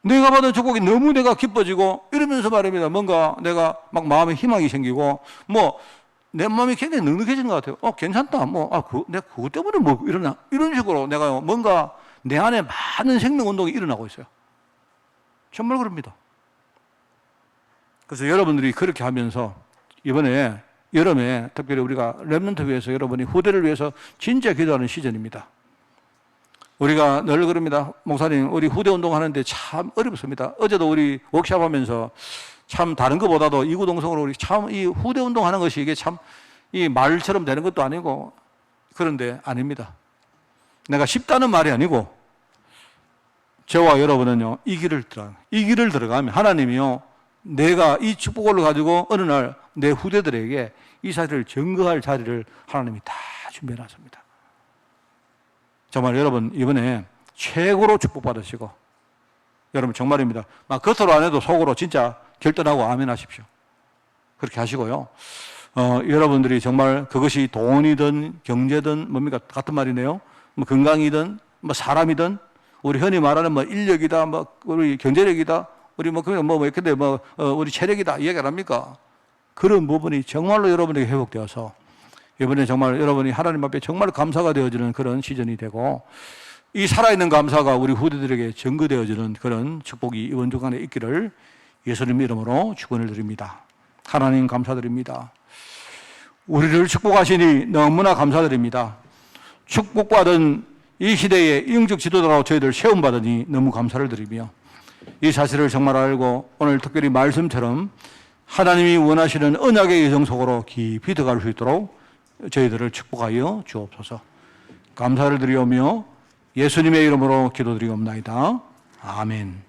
내가 받은 축복이 너무 내가 기뻐지고 이러면서 말입니다. 뭔가 내가 막 마음에 희망이 생기고 내 마음이 굉장히 넉넉해지는 것 같아요. 괜찮다. 내가 그것 때문에 이러나 이런 식으로 내가 뭔가 내 안에 많은 생명 운동이 일어나고 있어요. 정말 그럽니다. 그래서 여러분들이 그렇게 하면서 이번에 여름에 특별히 우리가 렘넌트 위해서 여러분이 후대를 위해서 진짜 기도하는 시즌입니다. 우리가 늘 그럽니다. 목사님, 우리 후대 운동하는데 참 어렵습니다. 어제도 우리 워크샵 하면서 참 다른 것보다도 이구동성으로 우리 참 이 후대 운동하는 것이 이게 참 이 말처럼 되는 것도 아니고 그런데 아닙니다. 내가 쉽다는 말이 아니고 저와 여러분은요, 이 길을 들어가면 하나님이요, 내가 이 축복을 가지고 어느 날 내 후대들에게 이 사실을 증거할 자리를 하나님이 다 준비해 놨습니다. 정말 여러분 이번에 최고로 축복받으시고 여러분 정말입니다. 막 겉으로 안 해도 속으로 진짜 결단하고 아멘 하십시오. 그렇게 하시고요. 여러분들이 정말 그것이 돈이든 경제든 뭡니까 같은 말이네요. 뭐 건강이든 뭐 사람이든 우리 흔히 말하는 뭐 인력이다, 뭐 우리 경제력이다, 우리 근데 우리 체력이다 이야기 안 합니까? 그런 부분이 정말로 여러분에게 회복되어서 이번에 정말 여러분이 하나님 앞에 정말 감사가 되어지는 그런 시즌이 되고 이 살아있는 감사가 우리 후대들에게 증거되어지는 그런 축복이 이번 주간에 있기를 예수님 이름으로 축원을 드립니다. 하나님 감사드립니다. 우리를 축복하시니 너무나 감사드립니다. 축복받은 이 시대의 영적 지도자로 저희들 세움받으니 너무 감사를 드리며 이 사실을 정말 알고 오늘 특별히 말씀처럼 하나님이 원하시는 언약의 여정 속으로 깊이 들어갈 수 있도록 저희들을 축복하여 주옵소서. 감사를 드리오며 예수님의 이름으로 기도드리옵나이다. 아멘.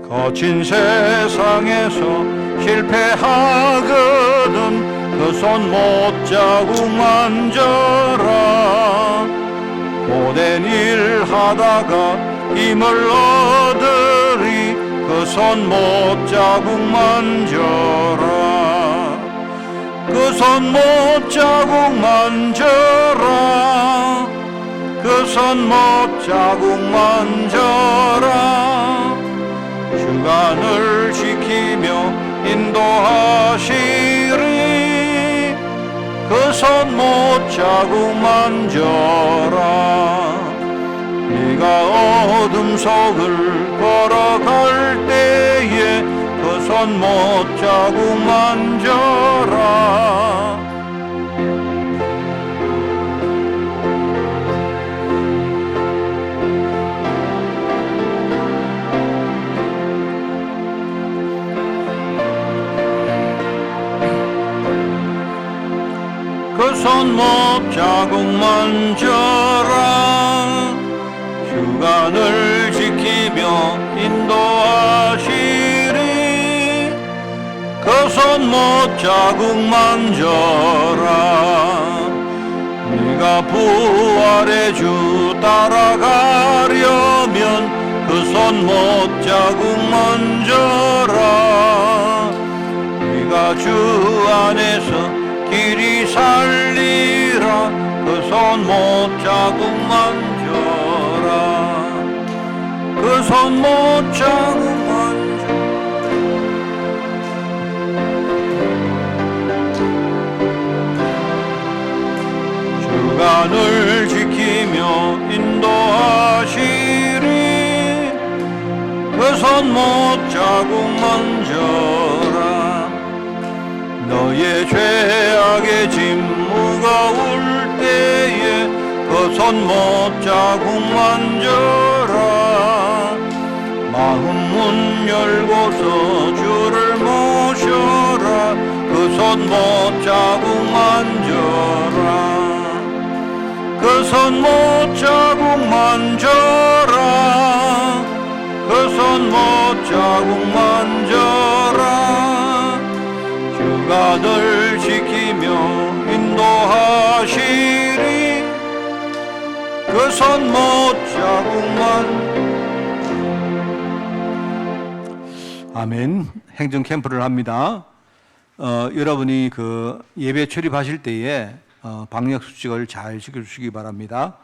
거친 세상에서 실패하거든 그 손 못자국 만져라. 못된 일 하다가 힘을 얻으리 그 손 못자국 만져라. 그 손 못자국 만져라. 그 손 못자국 만져라. 주관을 지키며 인도하시리. 그 손 못자국 만져라. 네가 어둠 속을 걸어갈 때에 그 손 못자국 만져라. 그 못자국만 져라 주관을 지키며 인도하시리 그 손 못자국만 져라 네가 부활의 주 따라가려면 그 손 못자국만 져라 네가 주 안에서 길이 살리라 그 손 못자국만 져라 그 손 못자국만 주관을 지키며 인도하시리 그 손 못자국만 져라 너의 죄악의 짐 무거울 때에 그 손 못자국만 져라 마음 문 열고서 주를 모셔라 그 손 못자국만 져라 그 손 못자국만 져라 그 손 못자국만 져라 주가 널 지키며 인도하시리 그 손 못자국만 아멘. 행정 캠프를 합니다. 여러분이 그 예배 출입하실 때에 방역 수칙을 잘 지켜주시기 바랍니다.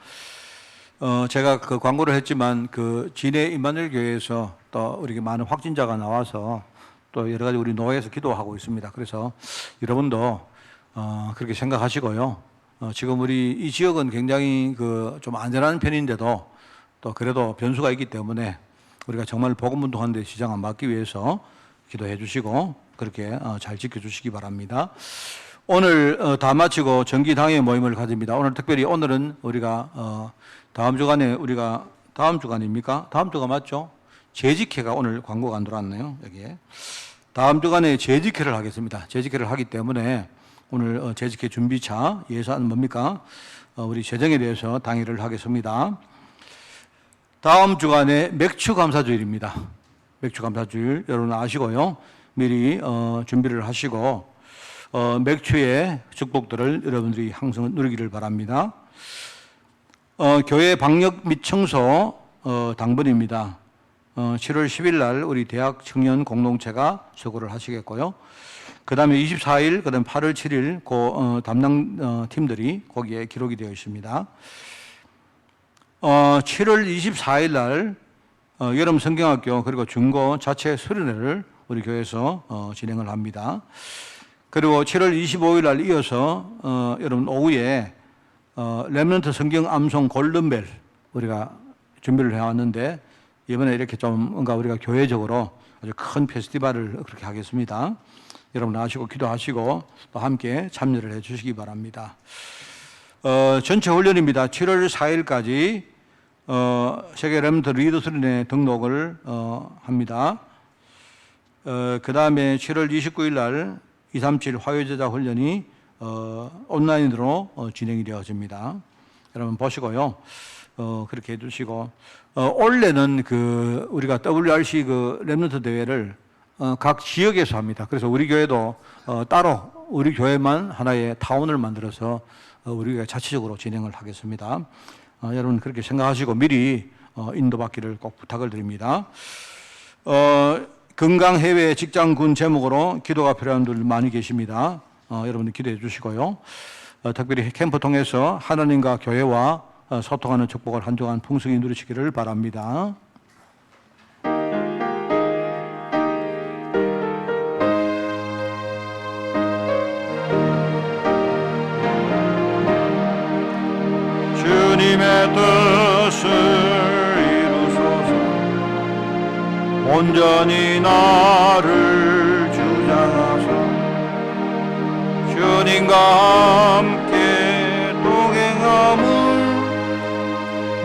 제가 그 광고를 했지만 그 진해 임마누엘 교회에서 또 우리 많은 확진자가 나와서 또 여러 가지 우리 노회에서 기도하고 있습니다. 그래서 여러분도 그렇게 생각하시고요. 지금 우리 이 지역은 굉장히 그 좀 안전한 편인데도 또 그래도 변수가 있기 때문에 우리가 정말 복음 운동하는 데 시장 안 맞기 위해서 기도해 주시고 그렇게 잘 지켜주시기 바랍니다. 오늘 다 마치고 정기 당회 모임을 가집니다. 오늘 특별히 오늘은 우리가 다음 주간에 우리가 다음 주간입니까? 다음 주가 맞죠? 재직회가 오늘 광고가 안 들어왔네요. 여기에 다음 주간에 재직회를 하겠습니다. 재직회를 하기 때문에 오늘 재직회 준비차 예산 뭡니까? 우리 재정에 대해서 당의를 하겠습니다. 다음 주간에 맥주 감사주일입니다. 맥주 감사주일 여러분 아시고요. 미리 준비를 하시고 맥주의 축복들을 여러분들이 항상 누리기를 바랍니다. 교회 방역 및 청소 당번입니다. 7월 10일 날 우리 대학 청년 공동체가 수고를 하시겠고요. 그 다음에 24일, 그 다음에 8월 7일 담당 팀들이 거기에 기록이 되어 있습니다. 7월 24일 날 여름 성경학교 그리고 중고 자체 수련회를 우리 교회에서 진행을 합니다. 그리고 7월 25일 날 이어서 여러분 오후에 렘넌트 성경 암송 골든벨 우리가 준비를 해왔는데 이번에 이렇게 좀 뭔가 우리가 교회적으로 아주 큰 페스티벌을 그렇게 하겠습니다. 여러분 아시고 기도하시고 또 함께 참여를 해 주시기 바랍니다. 전체 훈련입니다. 7월 4일까지 세계 렘넌트 리더 수련회 등록을 합니다. 그 다음에 7월 29일 날 237 화요제자 훈련이 온라인으로 진행이 되어집니다. 여러분 보시고요. 그렇게 해주시고 올해는 그 우리가 WRC 그 렘넌트 대회를 각 지역에서 합니다. 그래서 우리 교회도 따로 우리 교회만 하나의 타운을 만들어서 우리가 자체적으로 진행을 하겠습니다. 여러분 그렇게 생각하시고 미리 인도받기를 꼭 부탁을 드립니다. 건강 해외 직장군 제목으로 기도가 필요한 분들 많이 계십니다. 여러분들 기도해 주시고요. 특별히 캠프 통해서 하나님과 교회와 소통하는 축복을 한 주간 풍성히 누리시기를 바랍니다. 주님의 뜻을 이루소서 온전히 나를 주장하사 주님과 함께 동행함을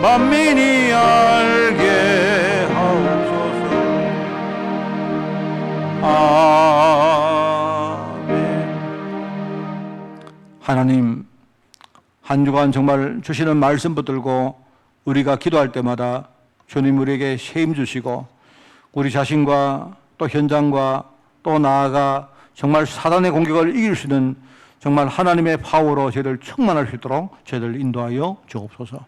만민이 알게 하옵소서. 아멘. 한 주간 정말 주시는 말씀 붙들고 우리가 기도할 때마다 주님 우리에게 힘 주시고 우리 자신과 또 현장과 또 나아가 정말 사단의 공격을 이길 수 있는 정말 하나님의 파워로 저희들 충만할 수 있도록 저희들 인도하여 주옵소서.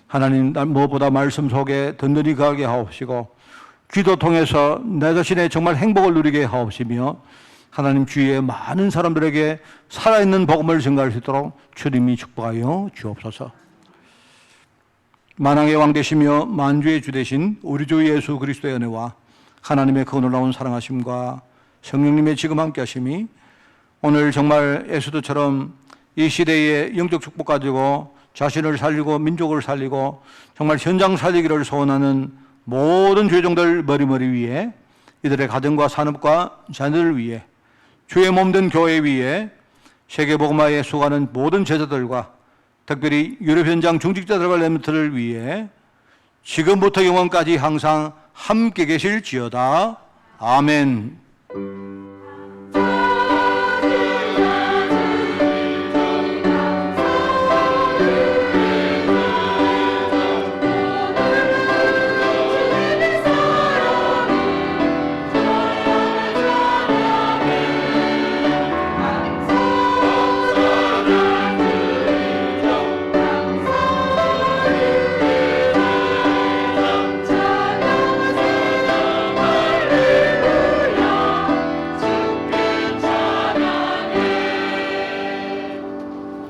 하나님 무엇보다 말씀 속에 든든히 거하게 하옵시고 기도 통해서 내 자신의 정말 행복을 누리게 하옵시며 하나님 주위에 많은 사람들에게 살아있는 복음을 증가할 수 있도록 주님이 축복하여 주옵소서. 만왕의 왕 되시며 만주의 주 되신 우리 주 예수 그리스도의 은혜와 하나님의 그 놀라운 사랑하심과 성령님의 지금 함께 하심이 오늘 정말 에스더처럼 이 시대의 영적 축복 가지고 자신을 살리고 민족을 살리고 정말 현장 살리기를 소원하는 모든 죄종들 머리머리 위에 이들의 가정과 산업과 자녀들 위해 주의 몸된 교회 위에 세계복음화에 수고하는 모든 제자들과 특별히 유럽 현장 중직자들과 렘넌트를 위해 지금부터 영원까지 항상 함께 계실지어다. 아멘.